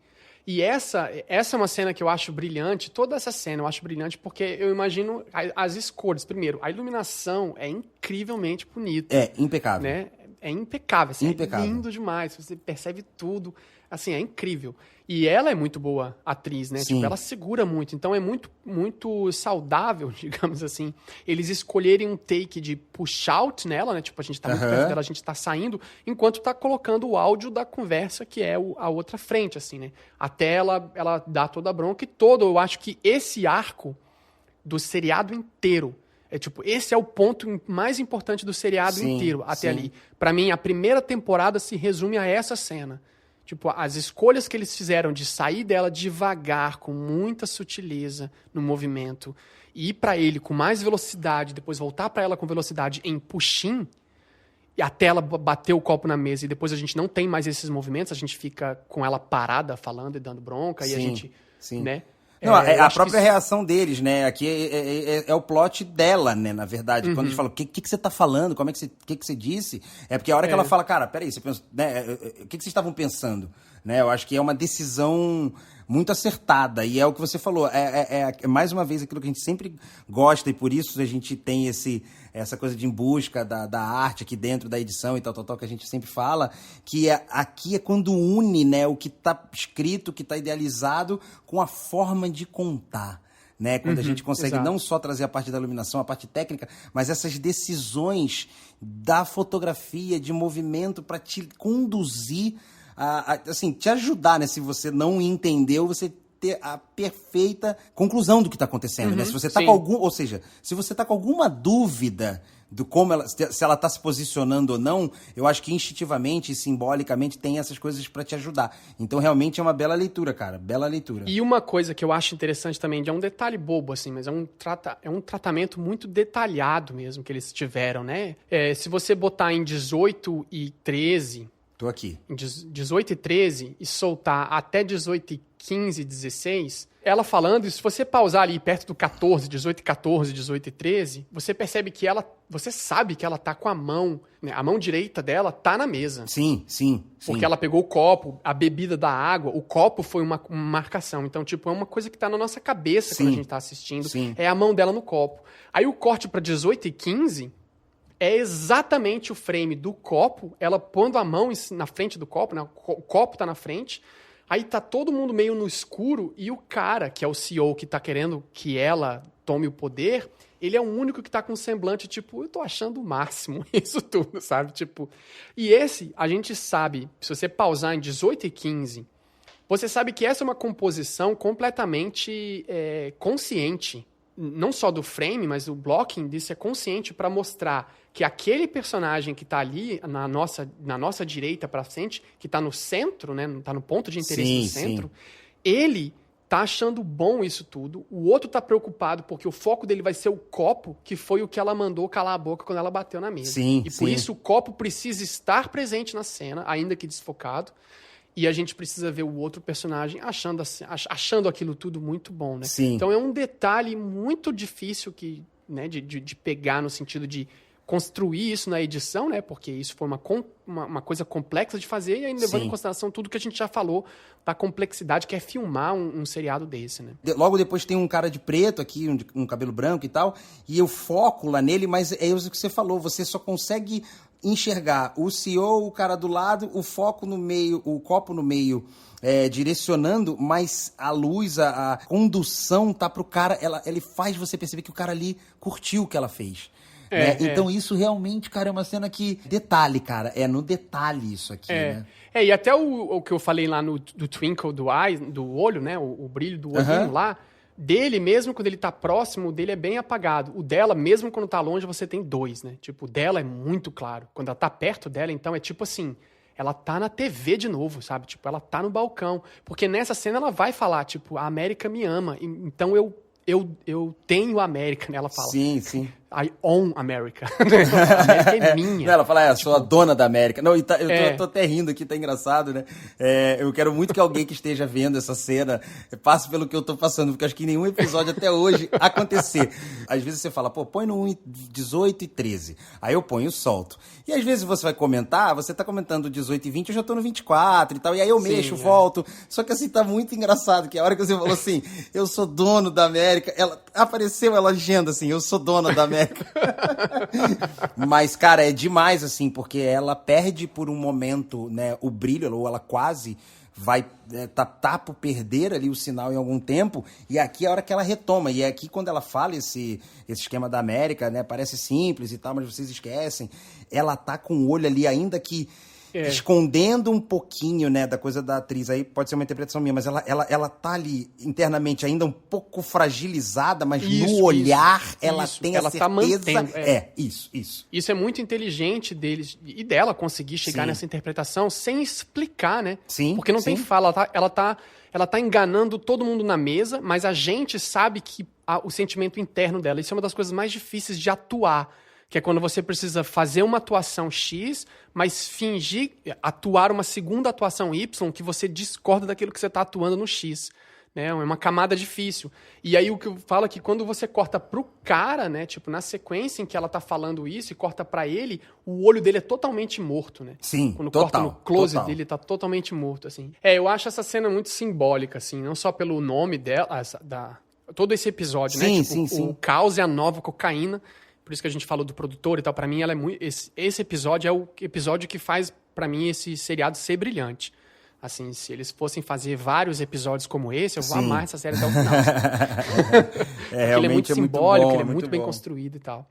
E essa é uma cena que eu acho brilhante, toda essa cena eu acho brilhante porque eu imagino as escolhas. Primeiro, a iluminação é incrivelmente bonita.
É, impecável.
Né? é impecável. Assim,
Impecável.
É lindo demais. Você percebe tudo. Assim, é incrível. E ela é muito boa atriz, né?
Sim.
Tipo, ela segura muito. Então é muito, muito saudável, digamos assim, eles escolherem um take de push out nela, né? Tipo, a gente tá muito perto dela, a gente tá saindo, enquanto tá colocando o áudio da conversa, que é a outra frente, assim, né? Até ela dá toda a bronca e eu acho que esse arco do seriado inteiro, esse é o ponto mais importante do seriado inteiro, até ali. Pra mim, a primeira temporada se resume a essa cena. Tipo, as escolhas que eles fizeram de sair dela devagar, com muita sutileza no movimento, e ir pra ele com mais velocidade, depois voltar pra ela com velocidade em push-in, e até ela bater o copo na mesa, e depois a gente não tem mais esses movimentos, a gente fica com ela parada, falando e dando bronca, e a gente, né?
Não, a própria reação deles, né? Aqui é o plot dela, né? Na verdade. Quando eles falam, o que você tá falando? Como é que você disse? É porque a hora que ela fala, cara, peraí, você pensa, né? O que vocês estavam pensando? Né? Eu acho que é uma decisão muito acertada. E é o que você falou. É mais uma vez aquilo que a gente sempre gosta, e por isso a gente tem essa coisa de em busca da arte aqui dentro da edição e tal, que a gente sempre fala, que aqui é quando une, né, o que está escrito, o que está idealizado, com a forma de contar. Né? Quando a gente consegue não só trazer a parte da iluminação, a parte técnica, mas essas decisões da fotografia, de movimento, para te conduzir, assim, te ajudar, né? Se você não entendeu, você ter a perfeita conclusão do que está acontecendo, né? Se você tá ou seja, se você tá com alguma dúvida do como se ela está se posicionando ou não, eu acho que instintivamente e simbolicamente tem essas coisas para te ajudar. Então, realmente é uma bela leitura, cara. Bela leitura.
E uma coisa que eu acho interessante também, é um detalhe bobo, assim, mas é um tratamento muito detalhado mesmo que eles tiveram, né? Se você botar em 18 e 13...
Tô aqui.
Em 18 e 13 e soltar até 18 e 15 e 16, ela falando, e se você pausar ali perto do 14, 18 e 14, 18 e 13, você percebe que você sabe que ela tá com a mão, né? A mão direita dela tá na mesa.
Sim.
Porque ela pegou o copo, a bebida da água, o copo foi uma marcação. Então, tipo, é uma coisa que tá na nossa cabeça quando a gente tá assistindo. É a mão dela no copo. Aí o corte pra 18 e 15... é exatamente o frame do copo, ela pondo a mão na frente do copo, né? O copo tá na frente, aí tá todo mundo meio no escuro, e o cara, que é o CEO que tá querendo que ela tome o poder, ele é o único que tá com um semblante, tipo, eu tô achando o máximo isso tudo, sabe? Tipo, e a gente sabe, se você pausar em 18 e 15, você sabe que essa é uma composição completamente consciente, não só do frame, mas o blocking disso é consciente para mostrar que aquele personagem que está ali na nossa direita para frente, que está no centro, né, está no ponto de interesse do centro, ele tá achando bom isso tudo, o outro tá preocupado porque o foco dele vai ser o copo, que foi o que ela mandou calar a boca quando ela bateu na mesa. Por isso o copo precisa estar presente na cena, ainda que desfocado. E a gente precisa ver o outro personagem achando aquilo tudo muito bom, né? Então é um detalhe muito difícil né, de pegar no sentido de construir isso na edição, né? Porque isso foi uma coisa complexa de fazer, e ainda levando em consideração tudo que a gente já falou da complexidade que é filmar um seriado desse, né?
Logo depois tem um cara de preto aqui, um cabelo branco e tal, e eu foco lá nele, mas é isso que você falou, você só consegue enxergar o CEO, o cara do lado, o foco no meio, o copo no meio, direcionando, mas a luz, a condução tá pro cara, ele faz você perceber que o cara ali curtiu o que ela fez. Né? Então isso realmente, cara, é uma cena que... Detalhe, cara, é no detalhe isso aqui, né?
E até o que eu falei lá do twinkle do olho, né? O brilho do olhinho lá, dele mesmo, quando ele tá próximo, o dele é bem apagado. O dela, mesmo quando tá longe, você tem 2, né? Tipo, o dela é muito claro. Quando ela tá perto dela, então, é tipo assim... Ela tá na TV de novo, sabe? Tipo, ela tá no balcão. Porque nessa cena ela vai falar, tipo, a América me ama. Então eu tenho a América, né? Ela fala.
Sim.
I own America. A América é minha.
Não, ela fala, sou a dona da América. Não, eu tô até rindo aqui, tá engraçado, né? Eu quero muito que alguém que esteja vendo essa cena passe pelo que eu tô passando, porque acho que em nenhum episódio até hoje acontecer. Às vezes você fala, põe no 18 e 13. Aí eu ponho e solto. E às vezes você vai comentar, você tá comentando 18 e 20, eu já tô no 24 e tal, e aí eu mexo, volto. Só que assim, tá muito engraçado, que a hora que você falou assim, eu sou dono da América, apareceu a legenda assim, eu sou dona da América. América. Mas, cara, é demais, assim, porque ela perde por um momento, né, o brilho, ou ela quase vai tá por perder ali o sinal em algum tempo, e aqui é a hora que ela retoma, e é aqui quando ela fala esse esquema da América, né, parece simples e tal, mas vocês esquecem, ela tá com o olho ali, ainda que escondendo um pouquinho, né, da coisa da atriz, aí pode ser uma interpretação minha, mas ela tá ali internamente ainda um pouco fragilizada, mas no olhar ela tem a certeza... Tá mantendo, isso.
Isso é muito inteligente deles e dela conseguir chegar nessa interpretação sem explicar, né?
Sim.
Porque não tem fala, ela tá enganando todo mundo na mesa, mas a gente sabe que o sentimento interno dela, isso é uma das coisas mais difíceis de atuar, que é quando você precisa fazer uma atuação X, mas fingir atuar uma segunda atuação Y que você discorda daquilo que você está atuando no X. Né? É uma camada difícil. E aí o que eu falo é que quando você corta pro cara, né? Tipo, na sequência em que ela tá falando isso e corta pra ele, o olho dele é totalmente morto, né?
Sim,
quando corta no close dele, tá totalmente morto, assim. Eu acho essa cena muito simbólica, assim, não só pelo nome dela, todo esse episódio, né? Tipo, o caos e a nova cocaína. Por isso que a gente falou do produtor e tal. Pra mim, ela é muito... Esse episódio é o episódio que faz, pra mim, esse seriado ser brilhante. Assim, se eles fossem fazer vários episódios como esse, eu vou amar essa série até o final. Ele é muito simbólico, ele é muito bem construído e tal.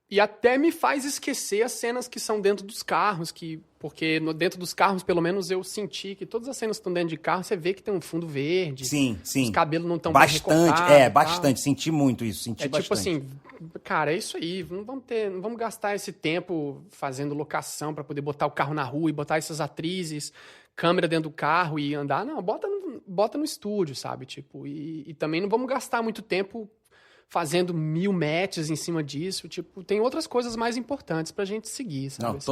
E até me faz esquecer as cenas que são dentro dos carros, porque dentro dos carros, pelo menos, eu senti que todas as cenas que estão dentro de carro, você vê que tem um fundo verde.
Sim.
Os cabelos não estão
bem recortados. Bastante. Senti muito isso, bastante.
Tipo assim, cara, é isso aí. Não vamos gastar esse tempo fazendo locação para poder botar o carro na rua e botar essas atrizes, câmera dentro do carro e andar. Não, bota no estúdio, sabe? Tipo, e também não vamos gastar muito tempo fazendo 1000 matches em cima disso. Tipo, tem outras coisas mais importantes pra gente seguir, sabe?
Não,
assim.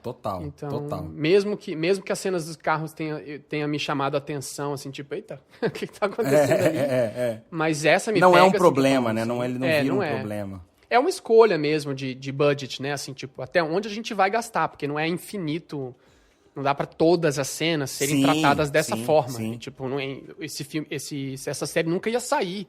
total.
Então, mesmo que as cenas dos carros tenha me chamado a atenção, assim, tipo, eita, o que tá acontecendo ali? Mas essa me
não
pega...
Não é um problema,
assim,
né? Não, ele não vira um problema.
É uma escolha mesmo de budget, né? Assim, tipo, até onde a gente vai gastar, porque não é infinito... Não dá pra todas as cenas serem tratadas dessa forma. Sim. Tipo, essa série nunca ia sair,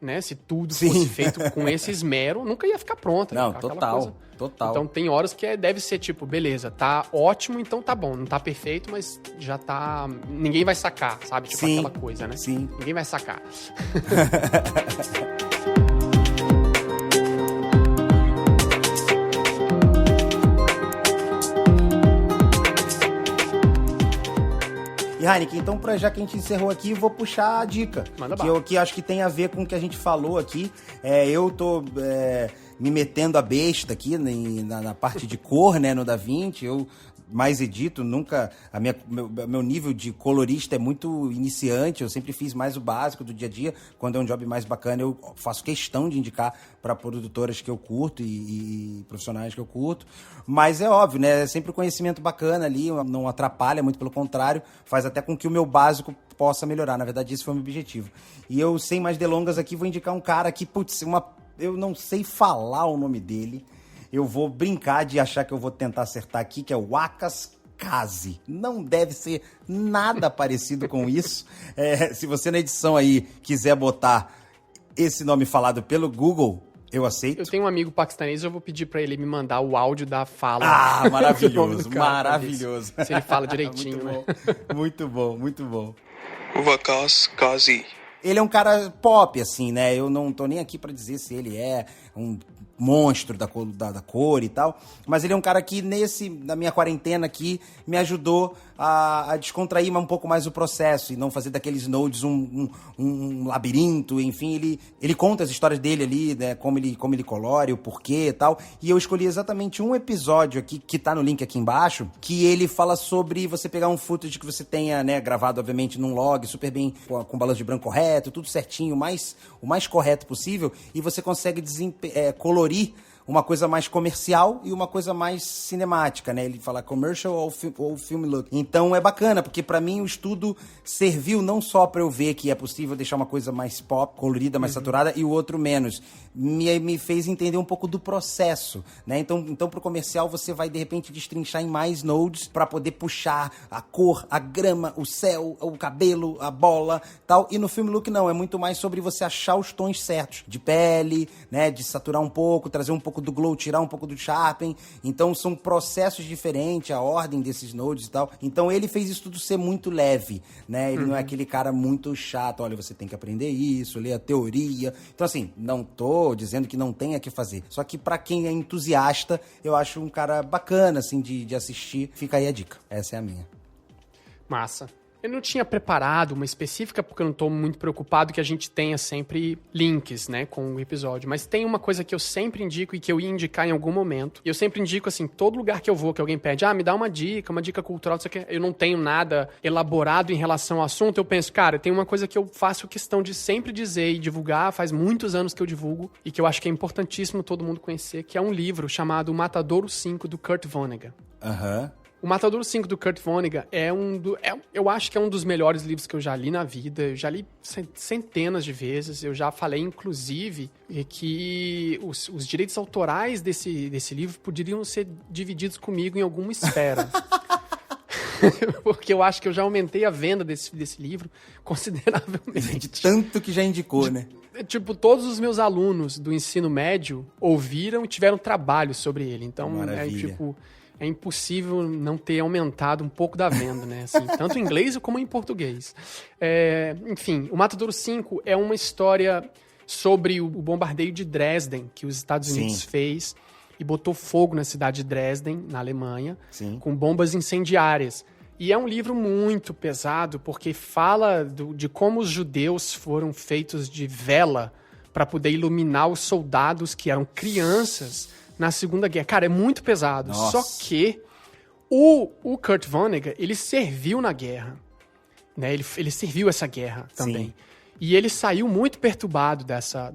né? Se tudo fosse feito com esse esmero, nunca ia ficar pronta.
Não,
total. Então tem horas que deve ser tipo, beleza, tá ótimo, então tá bom. Não tá perfeito, mas já tá... Ninguém vai sacar, sabe? Tipo aquela coisa, né?
Sim.
Ninguém vai sacar.
E, Heineken, então, já que a gente encerrou aqui, eu vou puxar a dica. Que acho que tem a ver com o que a gente falou aqui. Eu tô me metendo a besta aqui na parte de cor, né, no DaVinci. Eu mais edito, nunca... Meu nível de colorista é muito iniciante, eu sempre fiz mais o básico do dia a dia. Quando é um job mais bacana, eu faço questão de indicar para produtoras que eu curto e profissionais que eu curto. Mas é óbvio, né? É sempre um conhecimento bacana ali, não atrapalha, muito pelo contrário, faz até com que o meu básico possa melhorar. Na verdade, esse foi o meu objetivo. E eu, sem mais delongas aqui, vou indicar um cara que, eu não sei falar o nome dele. Eu vou brincar de achar que eu vou tentar acertar aqui, que é o Waqas Kazi. Não deve ser nada parecido com isso. Se você na edição aí quiser botar esse nome falado pelo Google, eu aceito.
Eu tenho um amigo paquistanês, eu vou pedir pra ele me mandar o áudio da fala.
Ah, maravilhoso, maravilhoso.
Se ele fala direitinho,
muito bom, muito bom.
Waqas Kazi.
Ele é um cara pop, assim, né? Eu não tô nem aqui pra dizer se ele é um monstro da cor e tal, mas ele é um cara que na minha quarentena aqui me ajudou a descontrair um pouco mais o processo e não fazer daqueles nodes um labirinto, enfim, ele conta as histórias dele ali, né, como ele colore, o porquê e tal, e eu escolhi exatamente um episódio aqui, que tá no link aqui embaixo, que ele fala sobre você pegar um footage que você tenha, né, gravado, obviamente, num log, super bem, com balanço de branco correto, tudo certinho, o mais correto possível, e você consegue colorir uma coisa mais comercial e uma coisa mais cinemática, né? Ele fala commercial ou film look. Então é bacana, porque pra mim o estudo serviu não só pra eu ver que é possível deixar uma coisa mais pop, colorida, mais saturada, e o outro menos. Me fez entender um pouco do processo, né? Então pro comercial você vai, de repente, destrinchar em mais nodes pra poder puxar a cor, a grama, o céu, o cabelo, a bola, tal. E no film look não, é muito mais sobre você achar os tons certos de pele, né? De saturar um pouco, trazer um pouco pouco do glow, tirar um pouco do sharpen. Então são processos diferentes, a ordem desses nodes e tal. Então ele fez isso tudo ser muito leve, né? Ele não é aquele cara muito chato, olha, você tem que aprender isso, ler a teoria. Então assim, não tô dizendo que não tenha que fazer. Só que pra quem é entusiasta, eu acho um cara bacana, assim, de assistir. Fica aí a dica. Essa é a minha.
Massa. Eu não tinha preparado uma específica, porque eu não tô muito preocupado que a gente tenha sempre links, né, com o episódio. Mas tem uma coisa que eu sempre indico e que eu ia indicar em algum momento. E eu sempre indico, assim, todo lugar que eu vou, que alguém pede, me dá uma dica cultural, isso aqui. Eu não tenho nada elaborado em relação ao assunto. Eu penso, cara, tem uma coisa que eu faço questão de sempre dizer e divulgar, faz muitos anos que eu divulgo, e que eu acho que é importantíssimo todo mundo conhecer, que é um livro chamado Matadouro 5, do Kurt Vonnegut.
Aham.
O Matadouro 5 do Kurt Vonnegut eu acho que é um dos melhores livros que eu já li na vida. Eu já li centenas de vezes. Eu já falei, inclusive, que os direitos autorais desse livro poderiam ser divididos comigo em alguma esfera. Porque eu acho que eu já aumentei a venda desse livro consideravelmente.
De tanto que já indicou, né?
Tipo, todos os meus alunos do ensino médio ouviram e tiveram trabalho sobre ele. Então,
maravilha.
É impossível não ter aumentado um pouco da venda, né? Assim, tanto em inglês como em português. Enfim, o Matadouro 5 é uma história sobre o bombardeio de Dresden, que os Estados Unidos fez e botou fogo na cidade de Dresden, na Alemanha, com bombas incendiárias. E é um livro muito pesado, porque fala de como os judeus foram feitos de vela para poder iluminar os soldados que eram crianças na Segunda Guerra. Cara, é muito pesado.
Nossa.
Só que o Kurt Vonnegut, ele serviu na guerra. Né? Ele serviu essa guerra também.
Sim.
E ele saiu muito perturbado dessa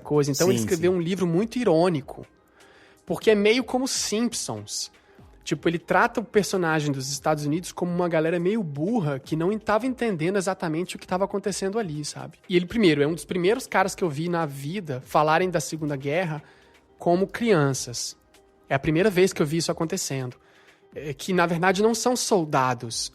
coisa. Então ele escreveu um livro muito irônico. Porque é meio como Simpsons. Tipo, ele trata o personagem dos Estados Unidos como uma galera meio burra que não estava entendendo exatamente o que estava acontecendo ali, sabe? E ele, primeiro, é um dos primeiros caras que eu vi na vida falarem da Segunda Guerra como crianças. É a primeira vez que eu vi isso acontecendo. Que, na verdade, não são soldados,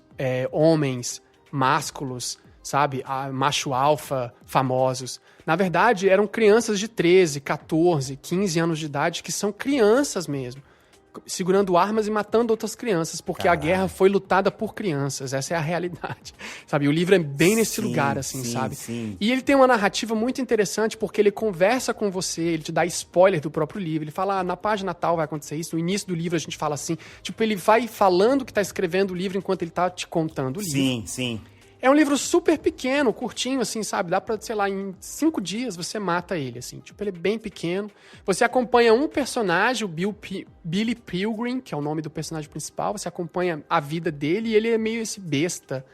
homens, másculos, sabe? Macho alfa, famosos. Na verdade, eram crianças de 13, 14, 15 anos de idade, que são crianças mesmo, segurando armas e matando outras crianças, porque a guerra foi lutada por crianças. Essa é a realidade, sabe? O livro é bem nesse lugar, assim, sabe?
Sim.
E ele tem uma narrativa muito interessante, porque ele conversa com você, ele te dá spoiler do próprio livro, ele fala, na página tal vai acontecer isso, no início do livro a gente fala assim, tipo, ele vai falando que tá escrevendo o livro enquanto ele tá te contando o livro.
Sim.
É um livro super pequeno, curtinho, assim, sabe? Dá pra, sei lá, em 5 dias você mata ele, assim. Tipo, ele é bem pequeno. Você acompanha um personagem, o Billy Pilgrim, que é o nome do personagem principal. Você acompanha a vida dele e ele é meio esse besta,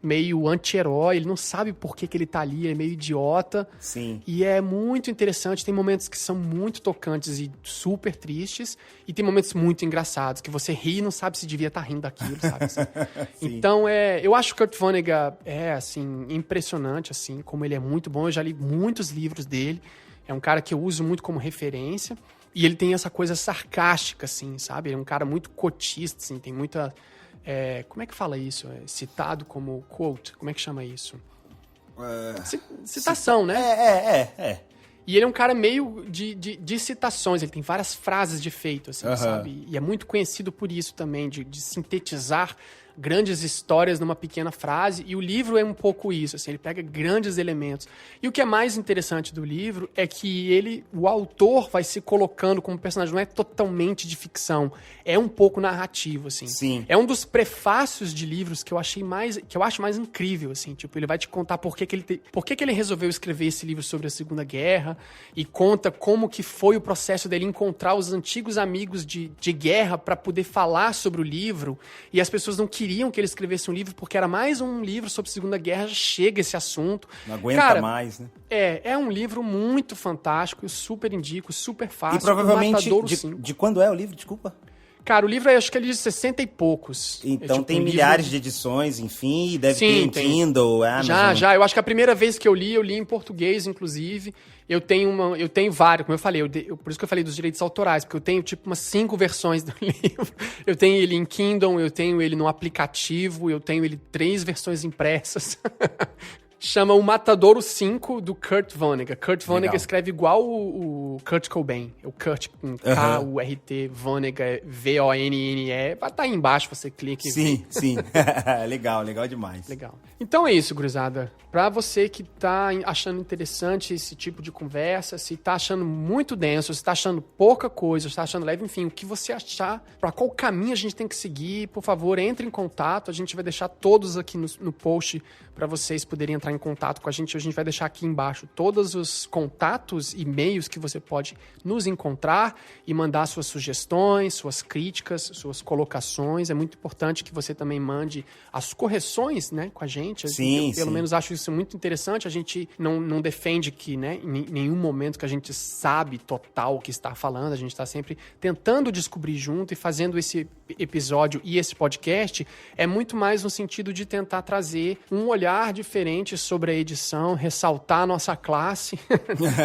meio anti-herói. Ele não sabe por que ele tá ali, ele é meio idiota.
Sim.
E é muito interessante. Tem momentos que são muito tocantes e super tristes. E tem momentos muito engraçados, que você ri e não sabe se devia estar rindo daquilo, sabe? Assim. Então, eu acho que o Kurt Vonnegut assim, impressionante, assim, como ele é muito bom. Eu já li muitos livros dele. É um cara que eu uso muito como referência. E ele tem essa coisa sarcástica, assim, sabe? Ele é um cara muito cotista, assim, tem muita... como é que fala isso? Citado como quote? Como é que chama isso? Citação, né? E ele é um cara meio de citações, ele tem várias frases de efeito, assim, sabe? E é muito conhecido por isso também, de sintetizar grandes histórias numa pequena frase, e o livro é um pouco isso, assim, ele pega grandes elementos. E o que é mais interessante do livro é que o autor vai se colocando como personagem, não é totalmente de ficção, é um pouco narrativo, assim.
Sim.
É um dos prefácios de livros que eu acho mais incrível, assim, tipo, ele vai te contar por que ele resolveu escrever esse livro sobre a Segunda Guerra, e conta como que foi o processo dele encontrar os antigos amigos de guerra para poder falar sobre o livro, e as pessoas não queriam que ele escrevesse um livro, porque era mais um livro sobre a Segunda Guerra, chega esse assunto.
Não aguenta mais, né?
É um livro muito fantástico, eu super indico, super fácil.
E provavelmente,
de
de quando é o livro, desculpa?
Cara, o livro acho que ele é de 60 e poucos.
Então tem milhares de edições, enfim, deve ter em Kindle, Amazon.
Já. Eu acho que a primeira vez que eu li em português, inclusive. Eu tenho vários, como eu falei, por isso que eu falei dos direitos autorais, porque eu tenho tipo umas 5 versões do livro. Eu tenho ele em Kindle, eu tenho ele no aplicativo, eu tenho ele 3 versões impressas. Chama O Matadouro 5, do Kurt Vonnegut. Kurt Vonnegut
Legal.
escreve igual o Kurt Cobain. O Kurt com K-U-R-T, Vonnegut, V-O-N-N-E. Vai estar aí embaixo, você clica e vê.
Sim. Legal demais.
Legal. Então é isso, gurizada. Pra você que tá achando interessante esse tipo de conversa, se tá achando muito denso, se tá achando pouca coisa, se tá achando leve, enfim, o que você achar, pra qual caminho a gente tem que seguir, por favor, entre em contato. A gente vai deixar todos aqui no post pra vocês poderem entrar em contato com a gente. A gente vai deixar aqui embaixo todos os contatos e e-mails que você pode nos encontrar e mandar suas sugestões, suas críticas, suas colocações. É muito importante que você também mande as correções, né, com a gente. Eu, pelo menos, acho isso muito interessante. A gente não defende que, né, em nenhum momento que a gente sabe total o que está falando. A gente está sempre tentando descobrir junto, e fazendo esse episódio e esse podcast é muito mais no sentido de tentar trazer um olhar diferente sobre a edição, ressaltar a nossa classe,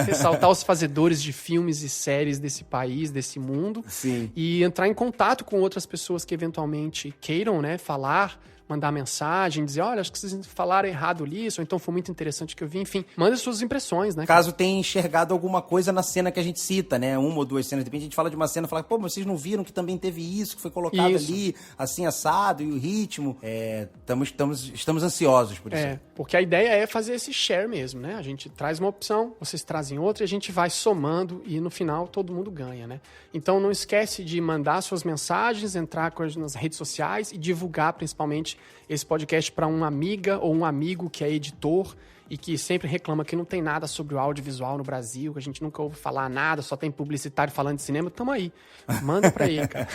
ressaltar os fazedores de filmes e séries desse país, desse mundo.
Sim.
E entrar em contato com outras pessoas que eventualmente queiram, né, falar, mandar mensagem, dizer, olha, acho que vocês falaram errado isso, ou então foi muito interessante que eu vi, enfim, manda suas impressões, né?
Caso tenha enxergado alguma coisa na cena que a gente cita, né? Uma ou duas cenas, de repente a gente fala de uma cena e fala, pô, mas vocês não viram que também teve isso, que foi colocado ali, assim, assado, e o ritmo. Estamos ansiosos por isso.
Porque a ideia é fazer esse share mesmo, né? A gente traz uma opção, vocês trazem outra, e a gente vai somando, e no final todo mundo ganha, né? Então não esquece de mandar suas mensagens, entrar nas redes sociais e divulgar principalmente esse podcast para uma amiga ou um amigo que é editor e que sempre reclama que não tem nada sobre o audiovisual no Brasil, que a gente nunca ouve falar nada, só tem publicitário falando de cinema. Tamo aí. Manda pra ele, cara.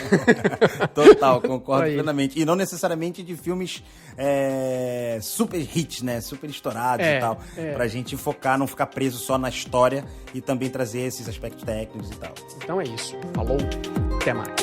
Total, concordo plenamente. E não necessariamente de filmes super hits, né? Super estourados e tal. Pra gente focar, não ficar preso só na história e também trazer esses aspectos técnicos e tal.
Então é isso. Falou. Até mais.